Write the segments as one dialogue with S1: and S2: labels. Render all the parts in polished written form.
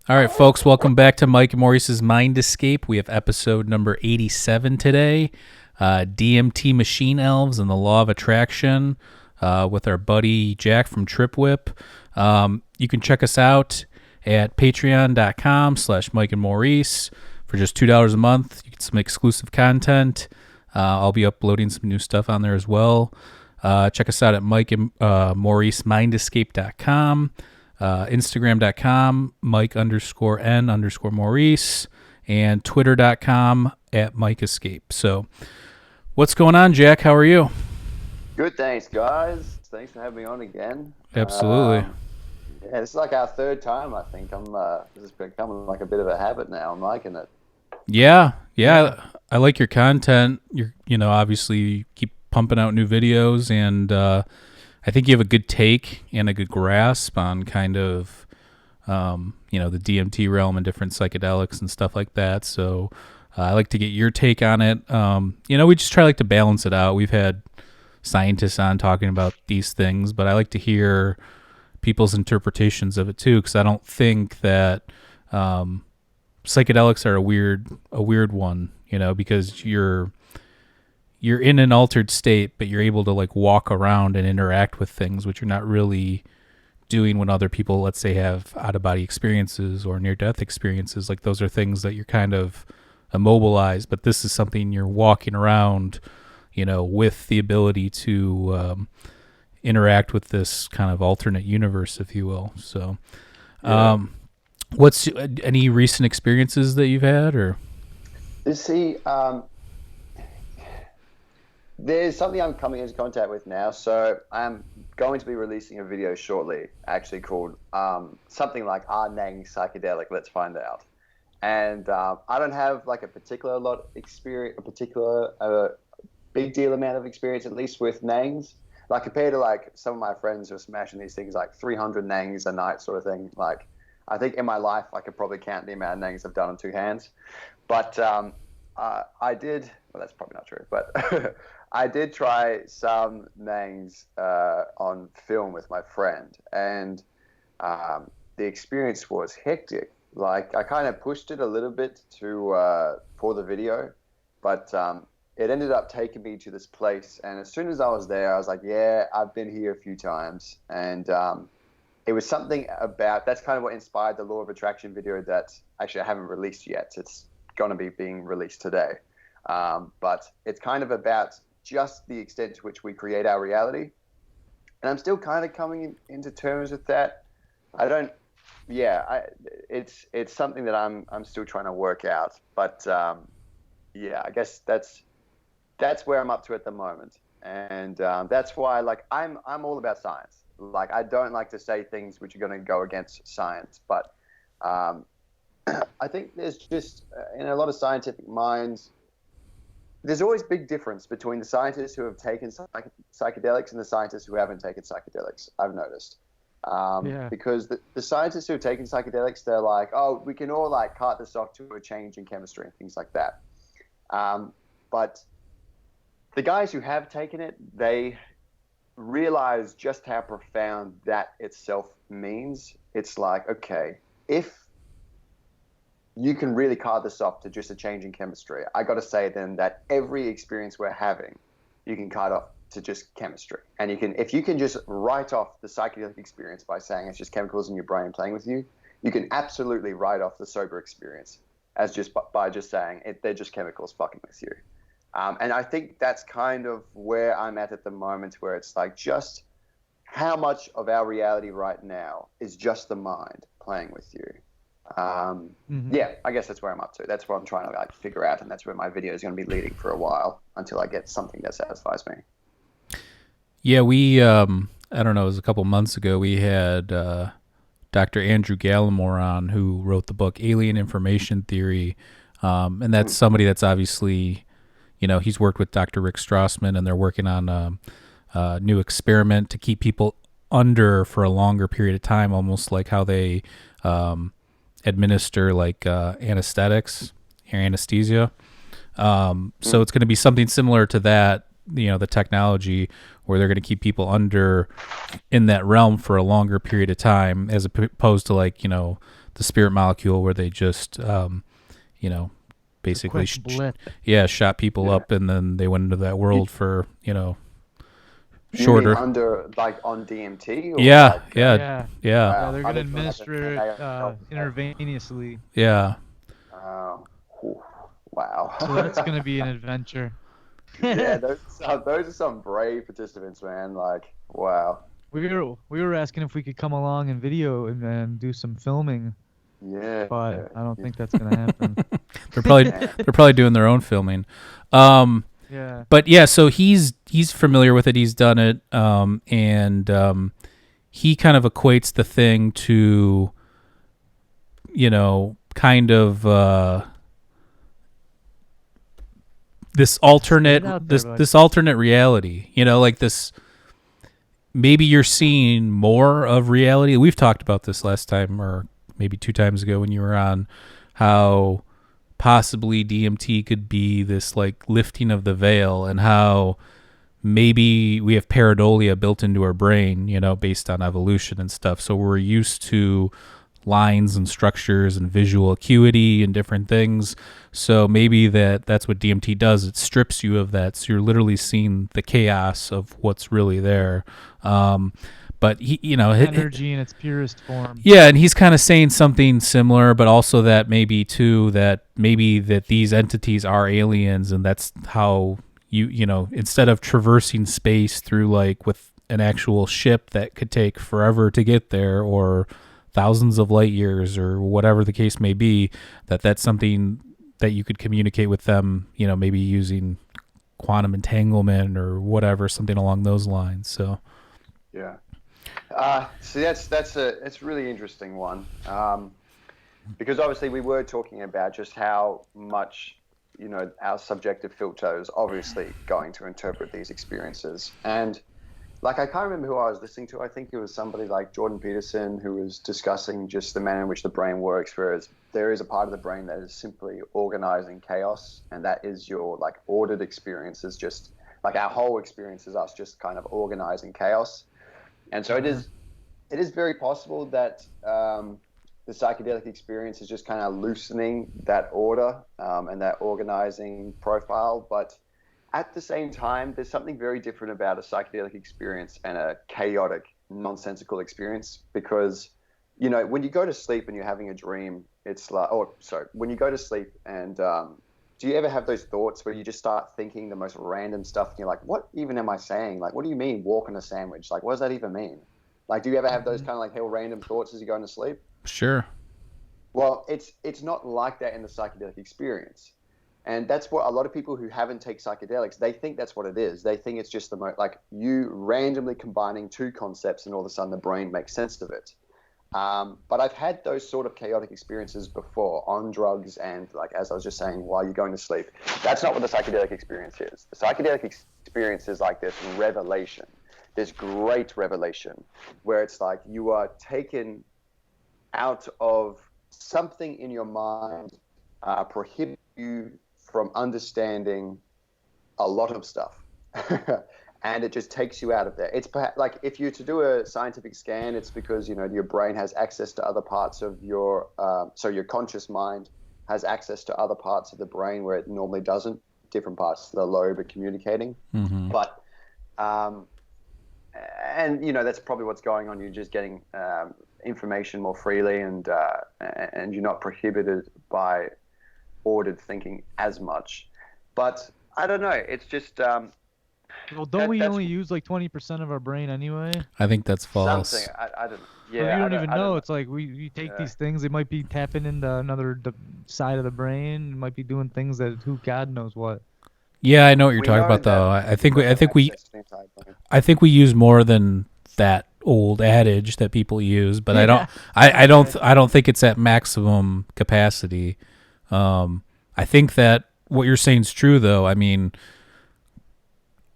S1: All right, folks, welcome back to Mike and Maurice's Mind Escape. We have episode number 87 today, DMT Machine Elves and the Law of Attraction with our buddy Jack from TripWhip. You can check us out at patreon.com/Mike and Maurice for just $2 a month. You get some exclusive content. I'll be uploading some new stuff on there as well. Check us out at Mike and Maurice mindescape.com. Instagram.com, Mike_N_Maurice, and Twitter.com at Mike Escape. So, what's going on, Jack? How are you?
S2: Good, thanks, guys. Thanks for having me on again.
S1: Absolutely.
S2: Yeah, this is like our third time, I think. This is becoming like a bit of a habit now. I'm liking it.
S1: Yeah. I like your content. Obviously you keep pumping out new videos, and I think you have a good take and a good grasp on kind of, the DMT realm and different psychedelics and stuff like that. So I like to get your take on it. We just try to balance it out. We've had scientists on talking about these things, but I like to hear people's interpretations of it too, because I don't think that psychedelics are a weird one, because you're in an altered state, but you're able to walk around and interact with things, which you're not really doing when other people, let's say, have out of body experiences or near death experiences. Like, those are things that you're kind of immobilized, but this is something you're walking around, with the ability to interact with this kind of alternate universe, if you will. So, what's any recent experiences that you've had, or?
S2: You see, there's something I'm coming into contact with now. So I'm going to be releasing a video shortly, actually called something like Ajna Psychedelic. Let's find out. And I don't have like a particular big deal amount of experience, at least with nangs. Like, compared to like some of my friends who are smashing these things like 300 nangs a night sort of thing. Like, I think in my life I could probably count the amount of nangs I've done on two hands. But I did. Well, that's probably not true, but I did try some nangs on film with my friend, and the experience was hectic. Like, I kind of pushed it a little bit for the video, but it ended up taking me to this place. And as soon as I was there, I was like, yeah, I've been here a few times. And it was something about, that's kind of what inspired the Law of Attraction video that actually I haven't released yet. It's going to be being released today. But it's kind of about just the extent to which we create our reality. And I'm still kind of coming into terms with that. It's something that I'm still trying to work out. But I guess that's where I'm up to at the moment. And that's why, like, I'm all about science. Like, I don't like to say things which are going to go against science, but I think there's just, in a lot of scientific minds, there's always big difference between the scientists who have taken psychedelics and the scientists who haven't taken psychedelics, I've noticed. Because the scientists who have taken psychedelics, they're like, oh, we can all like cart this off to a change in chemistry and things like that. But the guys who have taken it, they realize just how profound that itself means. It's like, okay, if you can really card this off to just a change in chemistry, I got to say then that every experience we're having, you can card off to just chemistry. And if you can just write off the psychedelic experience by saying it's just chemicals in your brain playing with you, you can absolutely write off the sober experience as just by just saying they're just chemicals fucking with you. And I think that's kind of where I'm at the moment, where it's like, just how much of our reality right now is just the mind playing with you. I guess that's where I'm up to. That's what I'm trying to figure out, and that's where my video is going to be leading for a while until I get something that satisfies me.
S1: Yeah, we I don't know, it was a couple months ago, we had Dr. Andrew Gallimore on, who wrote the book Alien Information Theory, and that's somebody that's obviously, he's worked with Dr. Rick Strassman, and they're working on a new experiment to keep people under for a longer period of time, almost like how they administer anesthetics or anesthesia. So it's going to be something similar to that, the technology, where they're going to keep people under in that realm for a longer period of time, as opposed to the spirit molecule, where they just you know, basically shot people up, and then they went into that world for, you know, shorter.
S2: You mean under, like, on DMT? Or
S1: yeah,
S2: like,
S1: yeah.
S3: Yeah, they're going to administer it intravenously.
S1: Yeah.
S2: Wow.
S3: So that's going to be an adventure.
S2: Yeah, those are some brave participants, man. Like, wow.
S3: We were asking if we could come along and video and do some filming.
S2: Yeah.
S3: But I don't think that's going to happen.
S1: they're probably doing their own filming.
S3: Yeah.
S1: But yeah, so he's familiar with it. He's done it, and he kind of equates the thing to, you know, kind of this alternate this alternate reality. You know, like this. Maybe you're seeing more of reality. We've talked about this last time, or maybe 2 times ago when you were on, how possibly DMT could be this like lifting of the veil, and how maybe we have pareidolia built into our brain, you know, based on evolution and stuff. So we're used to lines and structures and visual acuity and different things. So maybe that's what DMT does. It strips you of that. So you're literally seeing the chaos of what's really there. But he, you know,
S3: energy in its purest form.
S1: Yeah, and he's kind of saying something similar, but also that maybe that these entities are aliens, and that's how you know, instead of traversing space through like with an actual ship that could take forever to get there, or thousands of light years, or whatever the case may be, that's something that you could communicate with them, you know, maybe using quantum entanglement or whatever, something along those lines. So
S2: yeah. So that's a really interesting one, because obviously we were talking about just how much, you know, our subjective filter is obviously going to interpret these experiences. And like, I can't remember who I was listening to. I think it was somebody like Jordan Peterson who was discussing just the manner in which the brain works, whereas there is a part of the brain that is simply organizing chaos, and that is your like ordered experiences. Just like our whole experience is us just kind of organizing chaos. And so it is very possible that the psychedelic experience is just kind of loosening that order and that organizing profile. But at the same time, there's something very different about a psychedelic experience and a chaotic, nonsensical experience, because, you know, when you go to sleep and you're having a dream, it's like, when you go to sleep and do you ever have those thoughts where you just start thinking the most random stuff and you're like, what even am I saying? Like, what do you mean walk on a sandwich? Like, what does that even mean? Like, do you ever have those kind of like hell random thoughts as you're going to sleep?
S1: Sure.
S2: Well, it's not like that in the psychedelic experience. And that's what a lot of people who haven't taken psychedelics, they think that's what it is. They think it's just like you randomly combining 2 concepts and all of a sudden the brain makes sense of it. But I've had those sort of chaotic experiences before on drugs, and like, as I was just saying, while you're going to sleep. That's not what the psychedelic experience is. The psychedelic experience is like this revelation, this great revelation, where it's like you are taken out of something in your mind, prohibit you from understanding a lot of stuff. And it just takes you out of there. It's perhaps like if you're to do a scientific scan, it's because, you know, your brain has access to other parts of your, so your conscious mind has access to other parts of the brain where it normally doesn't. Different parts of the lobe are communicating. Mm-hmm. But, and you know, that's probably what's going on. You're just getting information more freely, and you're not prohibited by ordered thinking as much. But I don't know. It's just.
S3: Well, don't we only use like 20% of our brain anyway?
S1: I think that's false.
S2: Something. I don't. Yeah,
S3: you don't even know. It's like we take these things. They might be tapping into another side of the brain. It might be doing things that God knows what.
S1: Yeah, I know what you're talking about, though. I think we use more than that old adage that people use, but I don't think it's at maximum capacity. I think that what you're saying is true, though. I mean,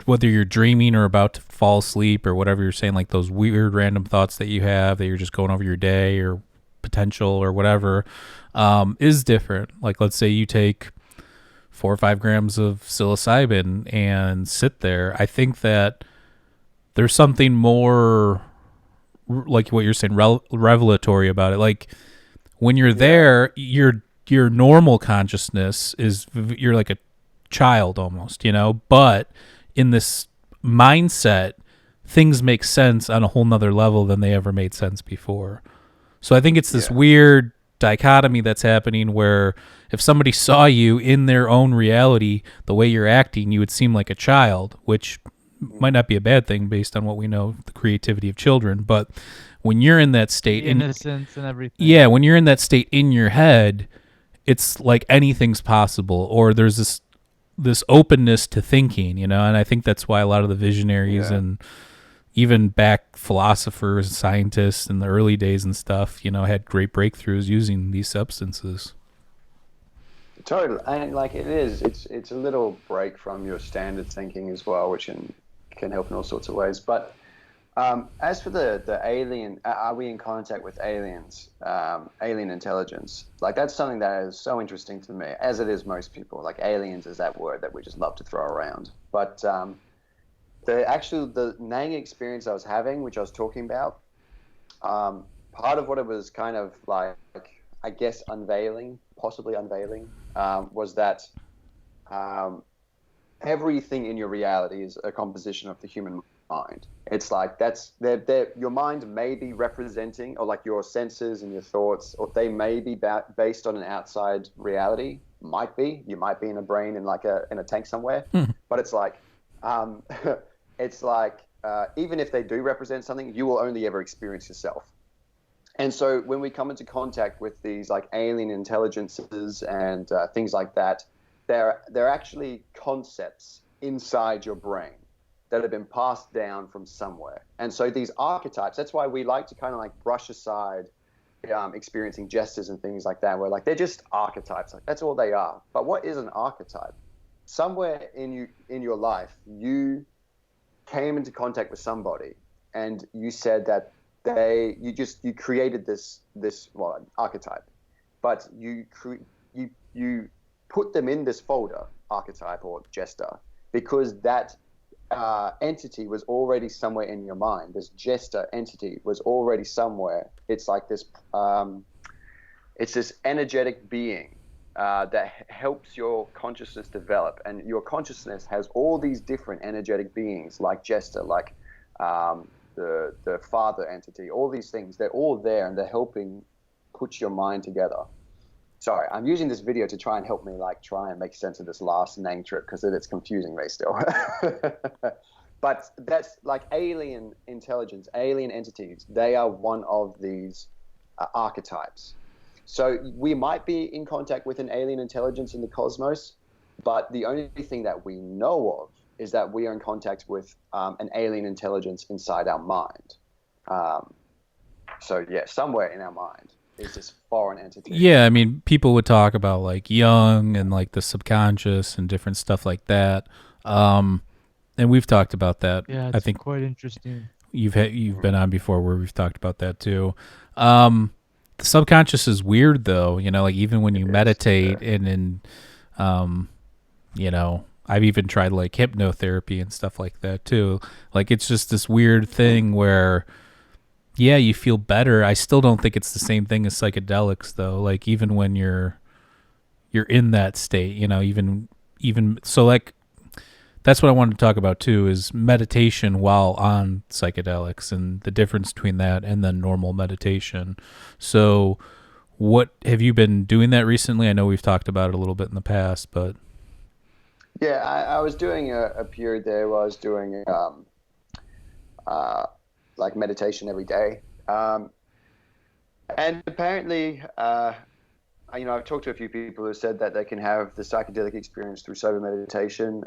S1: whether you're dreaming or about to fall asleep or whatever you're saying, like those weird random thoughts that you have that you're just going over your day or potential or whatever, is different. Like, let's say you take 4 or 5 grams of psilocybin and sit there. I think that there's something more like what you're saying, revelatory about it. Like, When you're there, your normal consciousness is you're like a child almost, but in this mindset, things make sense on a whole nother level than they ever made sense before. So I think it's this weird dichotomy that's happening where if somebody saw you in their own reality, the way you're acting, you would seem like a child, which might not be a bad thing based on what we know, the creativity of children. But when you're in that state,
S3: innocence and everything.
S1: Yeah, when you're in that state in your head, it's like anything's possible, or there's this openness to thinking, and I think that's why a lot of the visionaries and even back philosophers, scientists in the early days and stuff, had great breakthroughs using these substances.
S2: Totally, and like it's a little break from your standard thinking as well, which can help in all sorts of ways. But as for the alien, are we in contact with aliens, alien intelligence? Like that's something that is so interesting to me, as it is most people. Like aliens is that word that we just love to throw around. But the Nang experience I was having, which I was talking about, part of what it was kind of like, I guess, possibly unveiling, was that everything in your reality is a composition of the human mind. It's like your mind may be representing, or like your senses and your thoughts, or they may be based on an outside reality. Might be. You might be in a brain in a tank somewhere. But it's like, even if they do represent something, you will only ever experience yourself. And so when we come into contact with these like alien intelligences and things like that, they're actually concepts inside your brain that have been passed down from somewhere. And so these archetypes, that's why we like to kind of like brush aside experiencing gestures and things like that. We're like, they're just archetypes. Like that's all they are. But what is an archetype? Somewhere in your life, you came into contact with somebody and you said that you created this archetype, but you put them in this folder, archetype or gesture, because that entity was already somewhere in your mind. This gesture entity was already somewhere. It's like this it's this energetic being that helps your consciousness develop, and your consciousness has all these different energetic beings like gesture, like the father entity, all these things. They're all there and they're helping put your mind together. Sorry, I'm using this video to try and help me try and make sense of this last Nang trip, because it's confusing me still. But that's like alien intelligence, alien entities. They are one of these archetypes. So we might be in contact with an alien intelligence in the cosmos, but the only thing that we know of is that we are in contact with an alien intelligence inside our mind. So yeah, somewhere in our mind is this foreign entity.
S1: Yeah, I mean, people would talk about like Jung and like the subconscious and different stuff like that. And we've talked about that.
S3: Yeah,
S1: I think
S3: quite interesting.
S1: You've been on before where we've talked about that too. The subconscious is weird though, like even when you meditate and I've even tried like hypnotherapy and stuff like that too. Like it's just this weird thing where you feel better. I still don't think it's the same thing as psychedelics though. Like even when you're in that state, even so, like that's what I wanted to talk about too, is meditation while on psychedelics and the difference between that and then normal meditation. So what have you been doing that recently? I know we've talked about it a little bit in the past, but
S2: yeah, I was doing a period there where I was doing like meditation every day. And apparently, I've talked to a few people who said that they can have the psychedelic experience through sober meditation.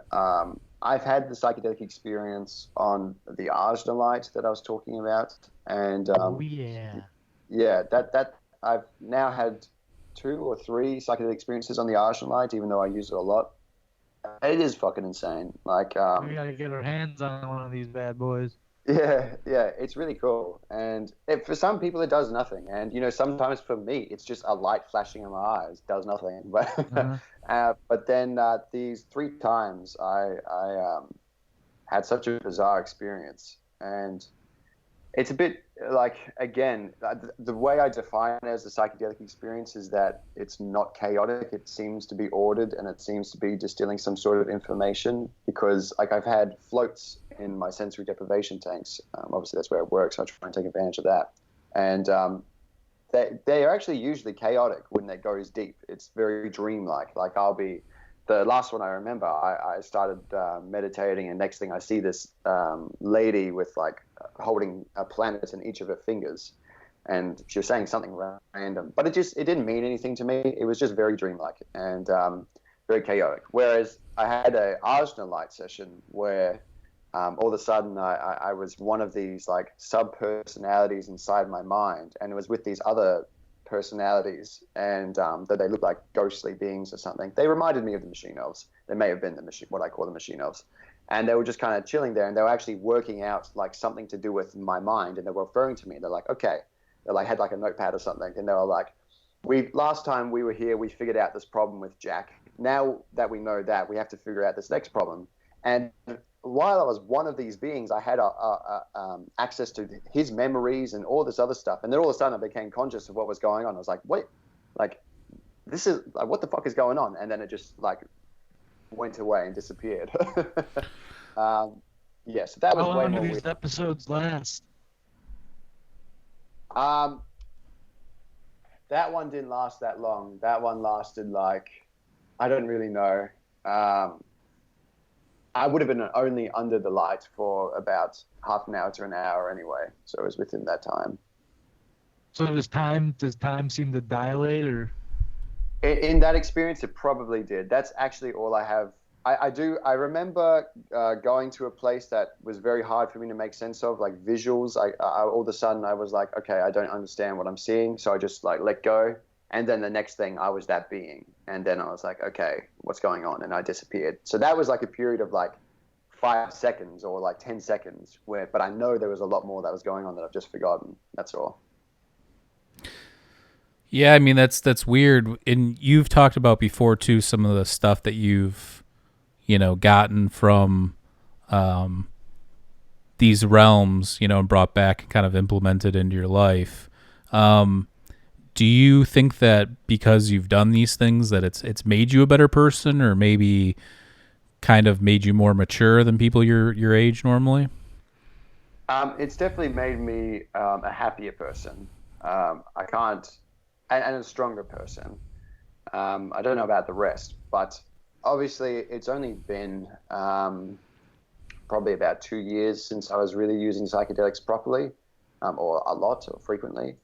S2: I've had the psychedelic experience on the Ajna light that I was talking about. And that I've now had 2 or 3 psychedelic experiences on the Ajna light, even though I use it a lot. It is fucking insane. Like,
S3: we gotta get our hands on one of these bad boys.
S2: Yeah, it's really cool. And for some people, it does nothing. And, sometimes for me, it's just a light flashing in my eyes, does nothing. But but then these 3 times, I had such a bizarre experience. And It's a bit like, again, the way I define it as a psychedelic experience is that it's not chaotic. It seems to be ordered, and it seems to be distilling some sort of information, because like I've had floats in my sensory deprivation tanks. Obviously that's where it works, so I try and take advantage of that. And they are actually usually chaotic when it goes deep. It's very dreamlike. Like the last one I remember, I started meditating, and next thing I see this lady with like holding a planet in each of her fingers, and she was saying something random, but it didn't mean anything to me. It was just very dreamlike and very chaotic. Whereas I had a Ajna light session where all of a sudden I was one of these like sub personalities inside my mind, and it was with these other personalities, and that they looked like ghostly beings or something. They reminded me of the machine elves. They may have been what I call the machine elves. And they were just kind of chilling there, and they were actually working out like something to do with my mind, and they were referring to me. They're like, okay, they like had like a notepad or something, and they were like, last time we were here, we figured out this problem with Jack. Now that we know that, we have to figure out this next problem. And while I was one of these beings, I had access to his memories and all this other stuff. And then all of a sudden I became conscious of what was going on. I was like, wait, like, this is like, what the fuck is going on? And then it just like went away and disappeared. Yeah, so that was
S3: How
S2: way
S3: long do
S2: more
S3: these
S2: weird.
S3: episodes last?
S2: That one didn't last that long. That one lasted like, I don't really know. I would have been only under the light for about half an hour to an hour anyway. So it was within that time.
S3: So does time seem to dilate, or?
S2: In that experience, it probably did. That's actually all I have. I remember going to a place that was very hard for me to make sense of, like visuals. All of a sudden I was like, okay, I don't understand what I'm seeing. So I just like let go. And then the next thing I was that being. And then I was like, okay, what's going on? And I disappeared. So that was like a period of like 5 seconds or like 10 seconds but I know there was a lot more that was going on that I've just forgotten. That's all.
S1: Yeah, I mean that's weird. And you've talked about before too some of the stuff that you've gotten from these realms, and brought back and kind of implemented into your life. Do you think that because you've done these things that it's made you a better person, or maybe kind of made you more mature than people your age normally?
S2: It's definitely made me a happier person. I can't, and a stronger person. I don't know about the rest, but obviously it's only been probably about 2 years since I was really using psychedelics properly, or a lot or frequently.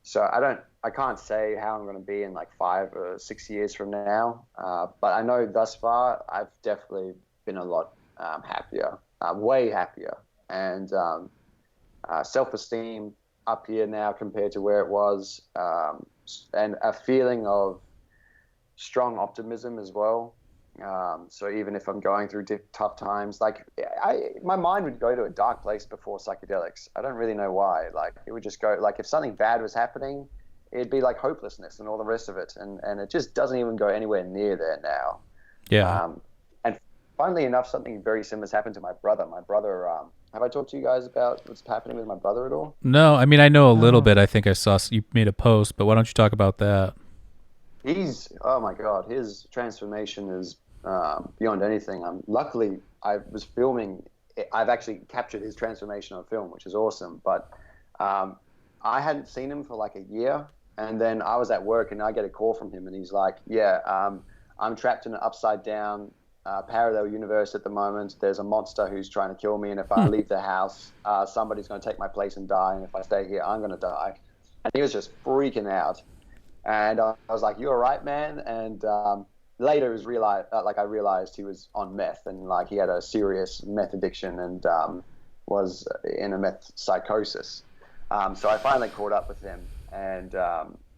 S2: So I can't say how I'm going to be in like 5 or 6 years from now. But I know thus far I've definitely been a lot happier, way happier, and self-esteem up here now compared to where it was, and a feeling of strong optimism as well. So even if I'm going through tough times, like my mind would go to a dark place before psychedelics. I don't really know why. Like it would just go, like if something bad was happening, it'd be like hopelessness and all the rest of it. And it just doesn't even go anywhere near there now.
S1: Yeah.
S2: And funnily enough, something very similar has happened to my brother. Have I talked to you guys about what's happening with my brother at all?
S1: No, I mean I know a little bit. I think I saw you made a post, but why don't you talk about that?
S2: Oh my God, his transformation is beyond anything. Luckily, I was filming. I've actually captured his transformation on film, which is awesome. But I hadn't seen him for like a year, and then I was at work, and I get a call from him, and he's like, "Yeah, I'm trapped in an upside down parallel universe at the moment. There's a monster who's trying to kill me, and if I leave the house, somebody's going to take my place and die, and if I stay here, I'm going to die." And he was just freaking out. And I was like, "You all right, man?" And later I realized he was on meth, and like he had a serious meth addiction, and was in a meth psychosis. So I finally caught up with him, and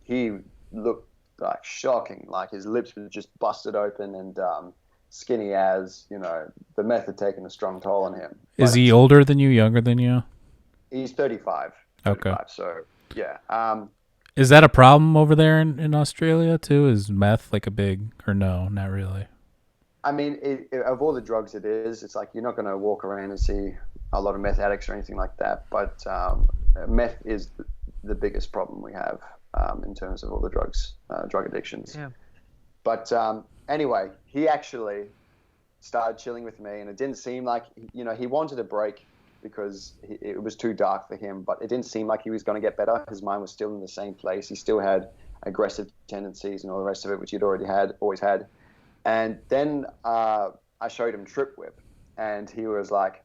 S2: he looked like shocking. Like his lips were just busted open, and skinny as, the meth had taken a strong toll on him.
S1: Is he older than you, younger than you?
S2: He's 35.
S1: Okay.
S2: So yeah.
S1: Is that a problem over there in Australia too? Is meth like a big, or no, not really?
S2: I mean, of all the drugs it is, it's like you're not going to walk around and see a lot of meth addicts or anything like that, but meth is the biggest problem we have in terms of all the drugs, drug addictions.
S3: Yeah.
S2: But anyway, he actually started chilling with me, and it didn't seem like, he wanted a break because it was too dark for him, but it didn't seem like he was going to get better. His mind was still in the same place. He still had aggressive tendencies and all the rest of it, which he'd always had. And then I showed him TripWhip, and he was like,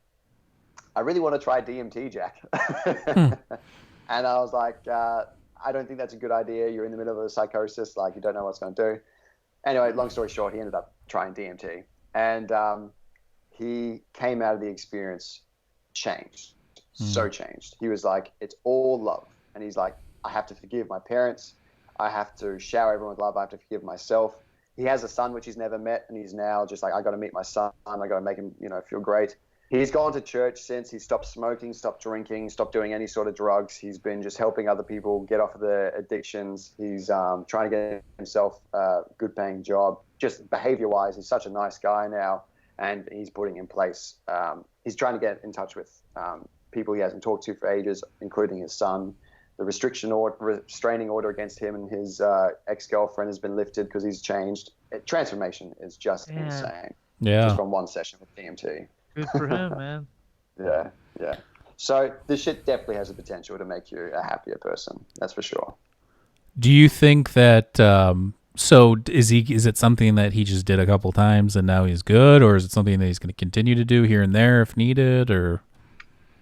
S2: I really want to try DMT, Jack. And I was like, I don't think that's a good idea. You're in the middle of a psychosis, like you don't know what's going to do. Anyway, long story short, he ended up trying DMT, and he came out of the experience changed, so changed. He was like, it's all love. And he's like, I have to forgive my parents. I have to shower everyone with love. I have to forgive myself. He has a son, which he's never met. And he's now just like, I got to meet my son. I got to make him, feel great. He's gone to church since. He stopped smoking, stopped drinking, stopped doing any sort of drugs. He's been just helping other people get off of their addictions. He's trying to get himself a good paying job. Just behavior wise, he's such a nice guy now. And he's putting in place, he's trying to get in touch with people he hasn't talked to for ages, including his son. The restraining order against him and his ex-girlfriend has been lifted because he's changed. Transformation is just insane.
S1: Yeah.
S2: Just from one session with DMT.
S3: Good for him, man.
S2: Yeah. So this shit definitely has the potential to make you a happier person. That's for sure.
S1: Do you think that... So is it something that he just did a couple times and now he's good, or is it something that he's going to continue to do here and there if needed, or?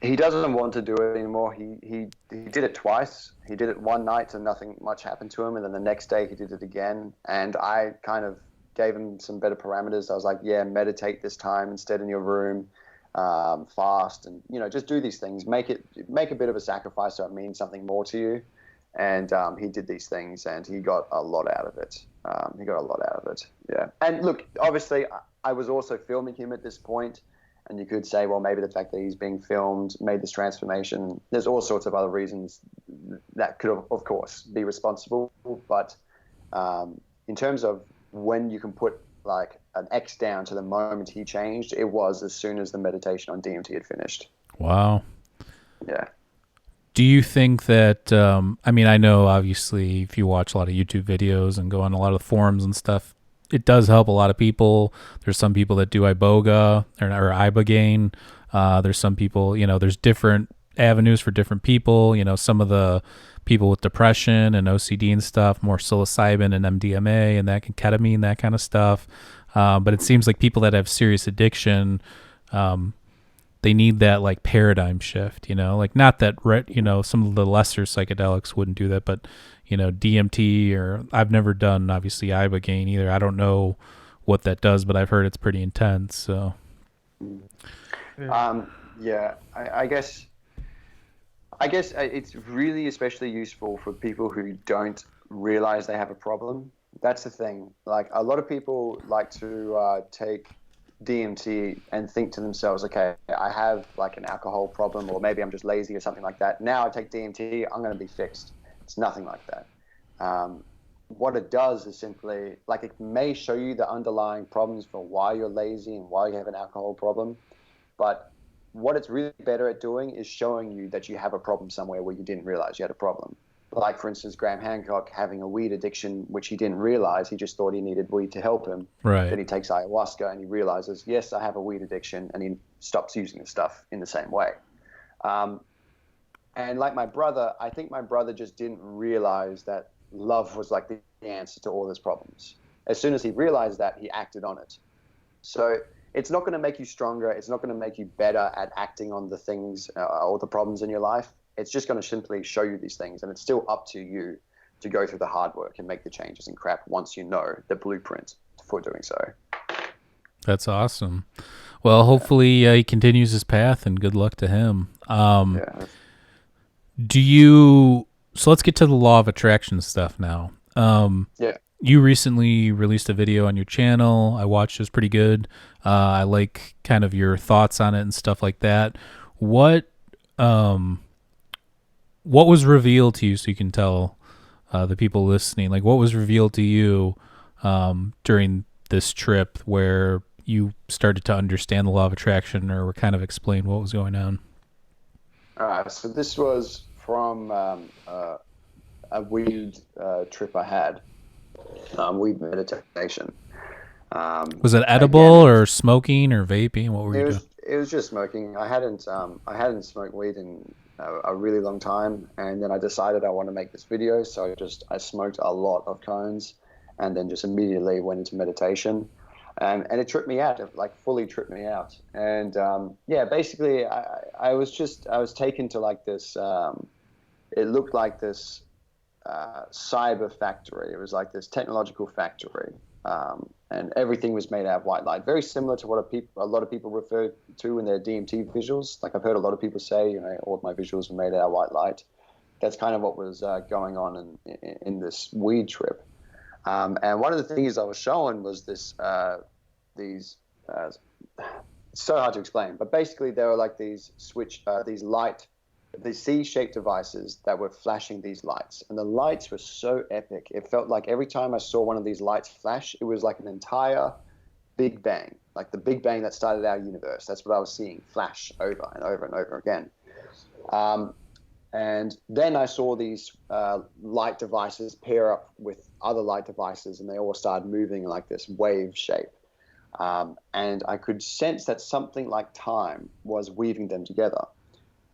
S2: He doesn't want to do it anymore. He did it twice. He did it one night and nothing much happened to him, and then the next day he did it again. And I kind of gave him some better parameters. I was like, yeah, meditate this time instead in your room, fast, and just do these things. Make a bit of a sacrifice so it means something more to you. And he did these things, and he got a lot out of it. Yeah. And look, obviously, I was also filming him at this point, and you could say, well, maybe the fact that he's being filmed made this transformation. There's all sorts of other reasons that could, of course, be responsible. But in terms of when you can put like an X down to the moment he changed, it was as soon as the meditation on DMT had finished.
S1: Wow.
S2: Yeah.
S1: Do you think that, I know obviously if you watch a lot of YouTube videos and go on a lot of the forums and stuff, it does help a lot of people. There's some people that do iboga or ibogaine. There's some people, there's different avenues for different people. Some of the people with depression and OCD and stuff, more psilocybin and MDMA and ketamine, that kind of stuff. But it seems like people that have serious addiction, they need that like paradigm shift, like not that, some of the lesser psychedelics wouldn't do that, but, DMT, or I've never done obviously ibogaine either. I don't know what that does, but I've heard it's pretty intense. So,
S2: yeah, I guess it's really especially useful for people who don't realize they have a problem. That's the thing. Like a lot of people like to take DMT and think to themselves, okay, I have like an alcohol problem, or maybe I'm just lazy or something like that. Now I take DMT, I'm going to be fixed. It's nothing like that. What it does is simply, like, it may show you the underlying problems for why you're lazy and why you have an alcohol problem, but what it's really better at doing is showing you that you have a problem somewhere where you didn't realize you had a problem. Like, for instance, Graham Hancock having a weed addiction, which he didn't realize. He just thought he needed weed to help him.
S1: Right.
S2: Then he takes ayahuasca and he realizes, yes, I have a weed addiction, and he stops using the stuff in the same way. And like my brother, I think my brother just didn't realize that love was like the answer to all his problems. As soon as he realized that, he acted on it. So it's not going to make you stronger. It's not going to make you better at acting on the things or the problems in your life. It's just going to simply show you these things, and it's still up to you to go through the hard work and make the changes and crap once you know the blueprint for doing so.
S1: That's awesome. Well, hopefully he continues his path, and good luck to him. So let's get to the law of attraction stuff now. You recently released a video on your channel. I watched. It was pretty good. I like kind of your thoughts on it and stuff like that. What was revealed to you, so you can tell the people listening, like what was revealed to you during this trip where you started to understand the law of attraction, or kind of explain what was going on?
S2: All right. So this was from a weed trip I had, weed meditation.
S1: Was it edible
S2: Again,
S1: or smoking or vaping? What were you doing?
S2: it was just smoking. I hadn't smoked weed in a really long time, and then I decided I want to make this video, so I smoked a lot of cones, and then just immediately went into meditation, and it tripped me out. It like fully tripped me out, and yeah, basically I was taken to like this. It looked like this cyber factory. It was like this technological factory. And everything was made out of white light, very similar to what a lot of people refer to in their DMT visuals. Like I've heard a lot of people say, all of my visuals were made out of white light. That's kind of what was going on in this weed trip. And one of the things I was showing was these. It's so hard to explain, but basically there were like these C-shaped devices that were flashing these lights, and the lights were so epic. It felt like every time I saw one of these lights flash, it was like an entire Big Bang, like the Big Bang that started our universe. That's what I was seeing flash over and over and over again. And then I saw these light devices pair up with other light devices, and they all started moving like this wave shape. And I could sense that something like time was weaving them together.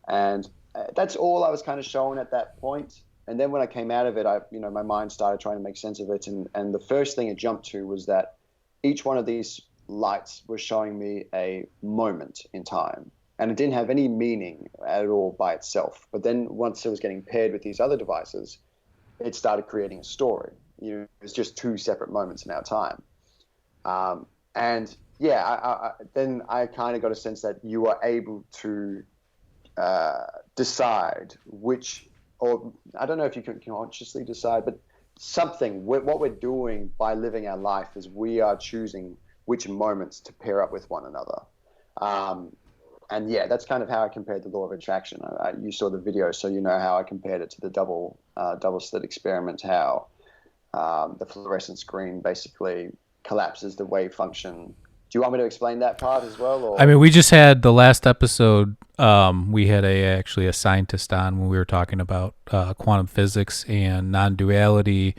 S2: And that's all I was kind of showing at that point. And then when I came out of it, my mind started trying to make sense of it. And the first thing it jumped to was that each one of these lights was showing me a moment in time. And it didn't have any meaning at all by itself. But then once it was getting paired with these other devices, it started creating a story. It was just two separate moments in our time. And yeah, then I kind of got a sense that you are able to decide which, or I don't know if you can consciously decide, but what we're doing by living our life is we are choosing which moments to pair up with one another. And yeah, that's kind of how I compared the law of attraction. You saw the video, so you know how I compared it to the double slit experiment, how the fluorescent screen basically collapses the wave function. Do you want me to explain that part as well? Or?
S1: I mean, we just had the last episode. We had actually a scientist on when we were talking about quantum physics and non-duality.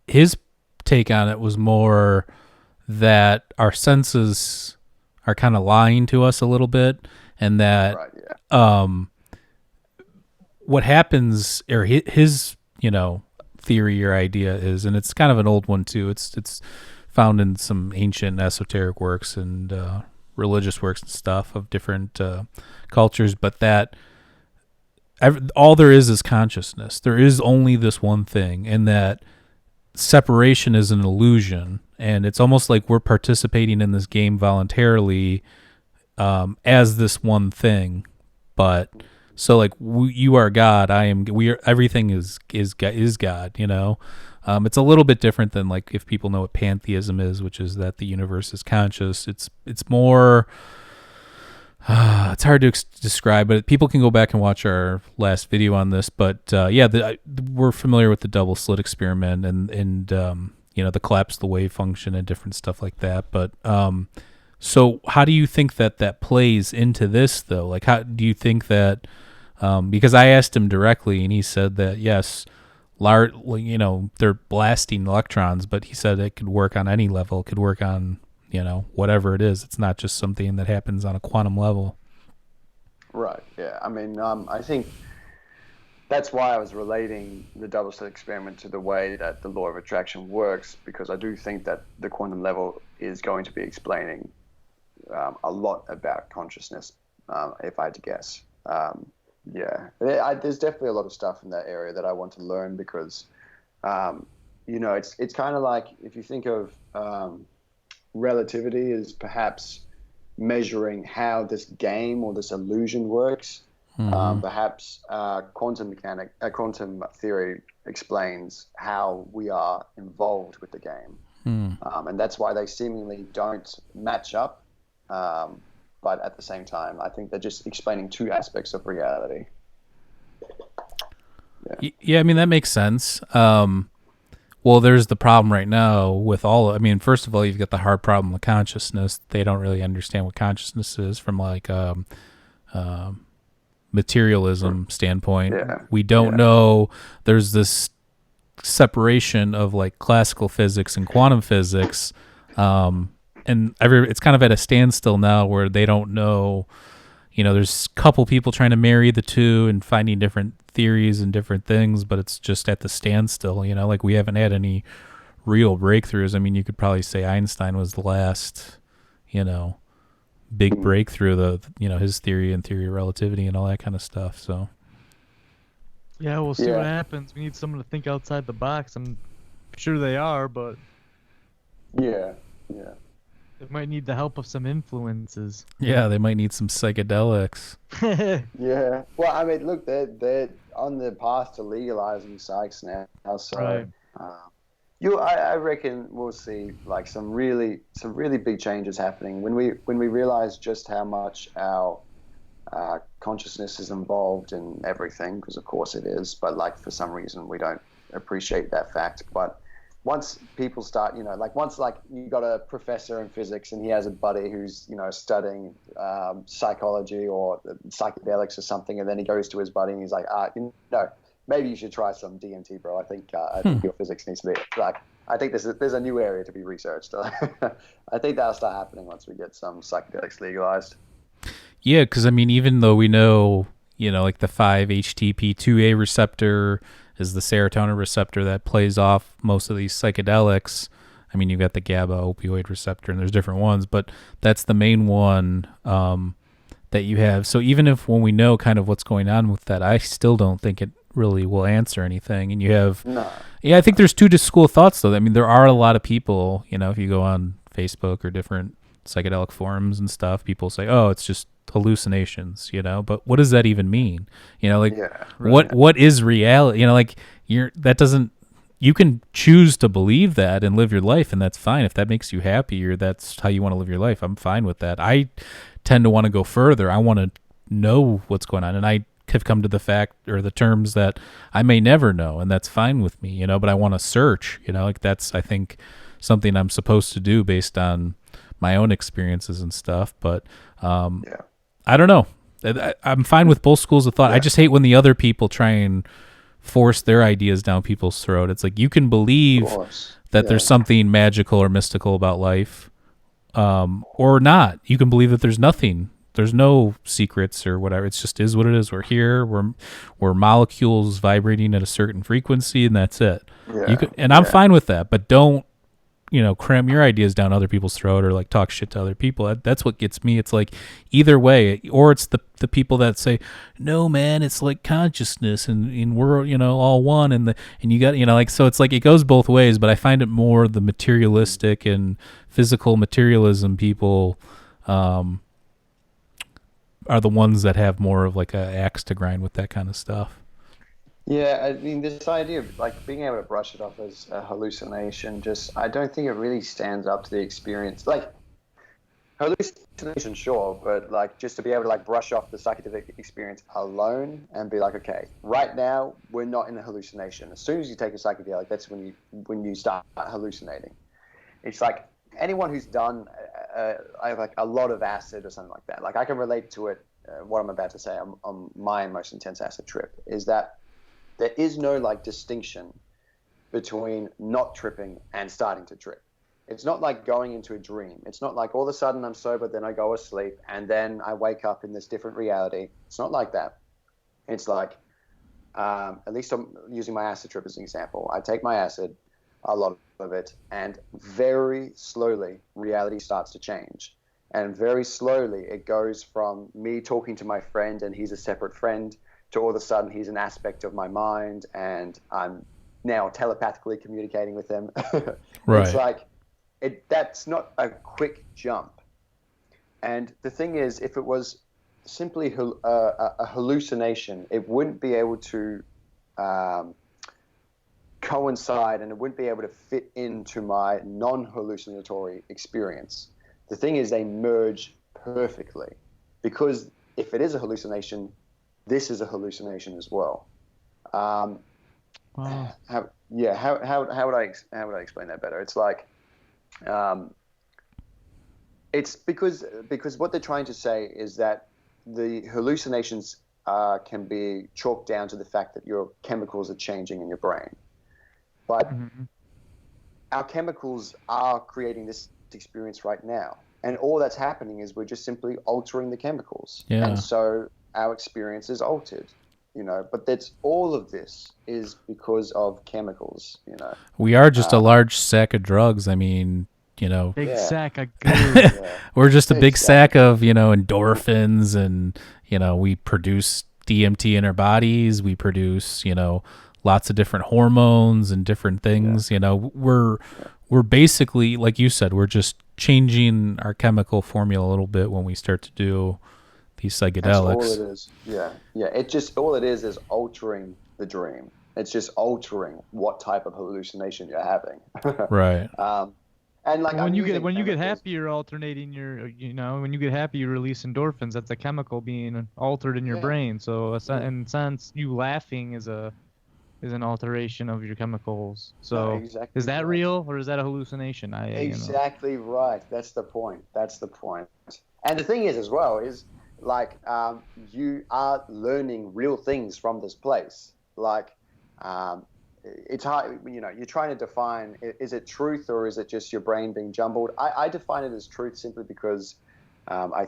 S1: His take on it was more that our senses are kind of lying to us a little bit, and that
S2: right, yeah.
S1: What happens, or his theory or idea is, and it's kind of an old one too. It's found in some ancient esoteric works and religious works and stuff of different cultures, but that all there is consciousness. There is only this one thing, and that separation is an illusion, and it's almost like we're participating in this game voluntarily as this one thing. But so like you are God, we are, everything is God, It's a little bit different than like if people know what pantheism is, which is that the universe is conscious. It's more, it's hard to describe, but people can go back and watch our last video on this. But we're familiar with the double slit experiment and the collapse of the wave function and different stuff like that. But so how do you think that plays into this though? Like, how do you think that? Because I asked him directly, and he said that yes, they're blasting electrons, but he said it could work on any level. It could work on, whatever it is. It's not just something that happens on a quantum level.
S2: Right. Yeah. I mean, I think that's why I was relating the double slit experiment to the way that the law of attraction works, because I do think that the quantum level is going to be explaining a lot about consciousness, if I had to guess. Yeah, there's definitely a lot of stuff in that area that I want to learn because, it's kind of like if you think of relativity as perhaps measuring how this game or this illusion works. Mm-hmm. Perhaps quantum theory explains how we are involved with the game, and that's why they seemingly don't match up. But at the same time, I think they're just explaining two aspects of reality.
S1: Yeah, I mean, that makes sense. Well, there's the problem right now with all. I mean, first of all, you've got the hard problem with consciousness. They don't really understand what consciousness is from like materialism standpoint.
S2: Yeah.
S1: We don't know. There's this separation of like classical physics and quantum physics, and it's kind of at a standstill now where they don't know. You know, there's a couple people trying to marry the two and finding different theories and different things, but it's just at the standstill. You know, like we haven't had any real breakthroughs. I mean, you could probably say Einstein was the last, you know, big breakthrough. His theory and theory of relativity and all that kind of stuff. So
S3: Yeah, we'll see what happens. We need someone to think outside the box. I'm sure they are, but
S2: yeah.
S3: they might need the help of some influences.
S1: yeah, they might need some psychedelics.
S2: Yeah. Well, I mean, look, they're on the path to legalizing psychs now. So,
S3: Right.
S2: I reckon we'll see like some really big changes happening when we realize just how much our consciousness is involved in everything, because of course it is. But like for some reason we don't appreciate that fact. But once people start, once you got a professor in physics and he has a buddy who's, studying psychology or psychedelics or something, and then he goes to his buddy and he's like, maybe you should try some DMT, bro. I think your physics needs to be like, I think there's a new area to be researched. I think that'll start happening once we get some psychedelics legalized.
S1: Yeah, because I mean, even though we know, like the 5-HTP2A receptor is the serotonin receptor that plays off most of these psychedelics. I mean, you've got the GABA opioid receptor, and there's different ones, but that's the main one that you have. So even if when we know kind of what's going on with that, I still don't think it really will answer anything. And you have, I think there's two school of thoughts though. I mean, there are a lot of people, if you go on Facebook or different psychedelic forums and stuff, people say, oh, it's just hallucinations, but what does that even mean? What is reality? You can choose to believe that and live your life, and that's fine. If that makes you happy or that's how you want to live your life, I'm fine with that. I tend to want to go further. I want to know what's going on, and I have come to the fact or the terms that I may never know, and that's fine with me, but I want to search, that's, I think, something I'm supposed to do based on my own experiences and stuff. But I don't know. I'm fine with both schools of thought. I just hate when the other people try and force their ideas down people's throat. It's like you can believe that there's something magical or mystical about life, or not. You can believe that there's nothing. There's no secrets or whatever. It's just is what it is. We're here. We're molecules vibrating at a certain frequency, and that's it. I'm fine with that. But don't cram your ideas down other people's throat or like talk shit to other people. That's what gets me. It's like either way, or it's the people that say, no, man, it's like consciousness and we're, all one. And you got, so it's like, it goes both ways, but I find it more the materialistic and physical materialism people, are the ones that have more of like a axe to grind with that kind of stuff.
S2: Yeah, I mean, this idea of like being able to brush it off as a hallucination, I don't think it really stands up to the experience. Like, hallucination, sure, but like just to be able to like brush off the psychedelic experience alone and be like, okay, right now we're not in a hallucination. As soon as you take a psychedelic, that's when you start hallucinating. It's like anyone who's done like a lot of acid or something like that. Like I can relate to it. What I'm about to say on my most intense acid trip is that there is no like distinction between not tripping and starting to trip. It's not like going into a dream. It's not like all of a sudden I'm sober, then I go asleep, and then I wake up in this different reality. It's not like that. It's like, at least I'm using my acid trip as an example. I take my acid, a lot of it, and very slowly reality starts to change. And very slowly it goes from me talking to my friend and he's a separate friend to all of a sudden he's an aspect of my mind and I'm now telepathically communicating with him.
S1: Right.
S2: It's like, that's not a quick jump. And the thing is, if it was simply a hallucination, it wouldn't be able to coincide and it wouldn't be able to fit into my non-hallucinatory experience. The thing is, they merge perfectly, because if it is a hallucination, this is a hallucination as well.
S3: Wow.
S2: yeah, how would I explain that better? It's like, um, it's because what they're trying to say is that the hallucinations can be chalked down to the fact that your chemicals are changing in your brain, but
S3: Mm-hmm.
S2: our chemicals are creating this experience right now, and all that's happening is we're just simply altering the chemicals, and
S1: Yeah.
S2: so our experience is altered. But that's all of this is because of chemicals.
S1: We are just a
S2: uh,
S1: large sack of drugs. I mean, you know,
S3: Big
S2: yeah,
S3: sack of goo.
S2: yeah,
S1: we're just a big sack
S2: exactly.
S1: of, endorphins, and, we produce DMT in our bodies. We produce, lots of different hormones and different
S2: Yeah,
S1: things. We're basically, like you said, we're just changing our chemical formula a little bit when we start to do these
S2: that's all it
S1: psychedelics.
S2: is. Yeah, yeah. It just all it is altering the dream. It's just altering what type of hallucination you're having.
S1: Right.
S2: um, and like
S3: Well,
S2: I'm using
S3: when you get
S2: chemicals.
S3: happy, you're alternating your, when you get happy, you release endorphins. That's a chemical being altered in your
S2: Yeah,
S3: brain. So,
S2: yeah.
S3: in a sense, you laughing is an alteration of your chemicals.
S2: No,
S3: So, is
S2: exactly
S3: that
S2: right.
S3: real or is that a hallucination?
S2: Exactly right. That's the point. That's the point. And the thing is, as well, is like you are learning real things from this place. Like um, it's hard, you're trying to define, is it truth or is it just your brain being jumbled? I define it as truth simply because I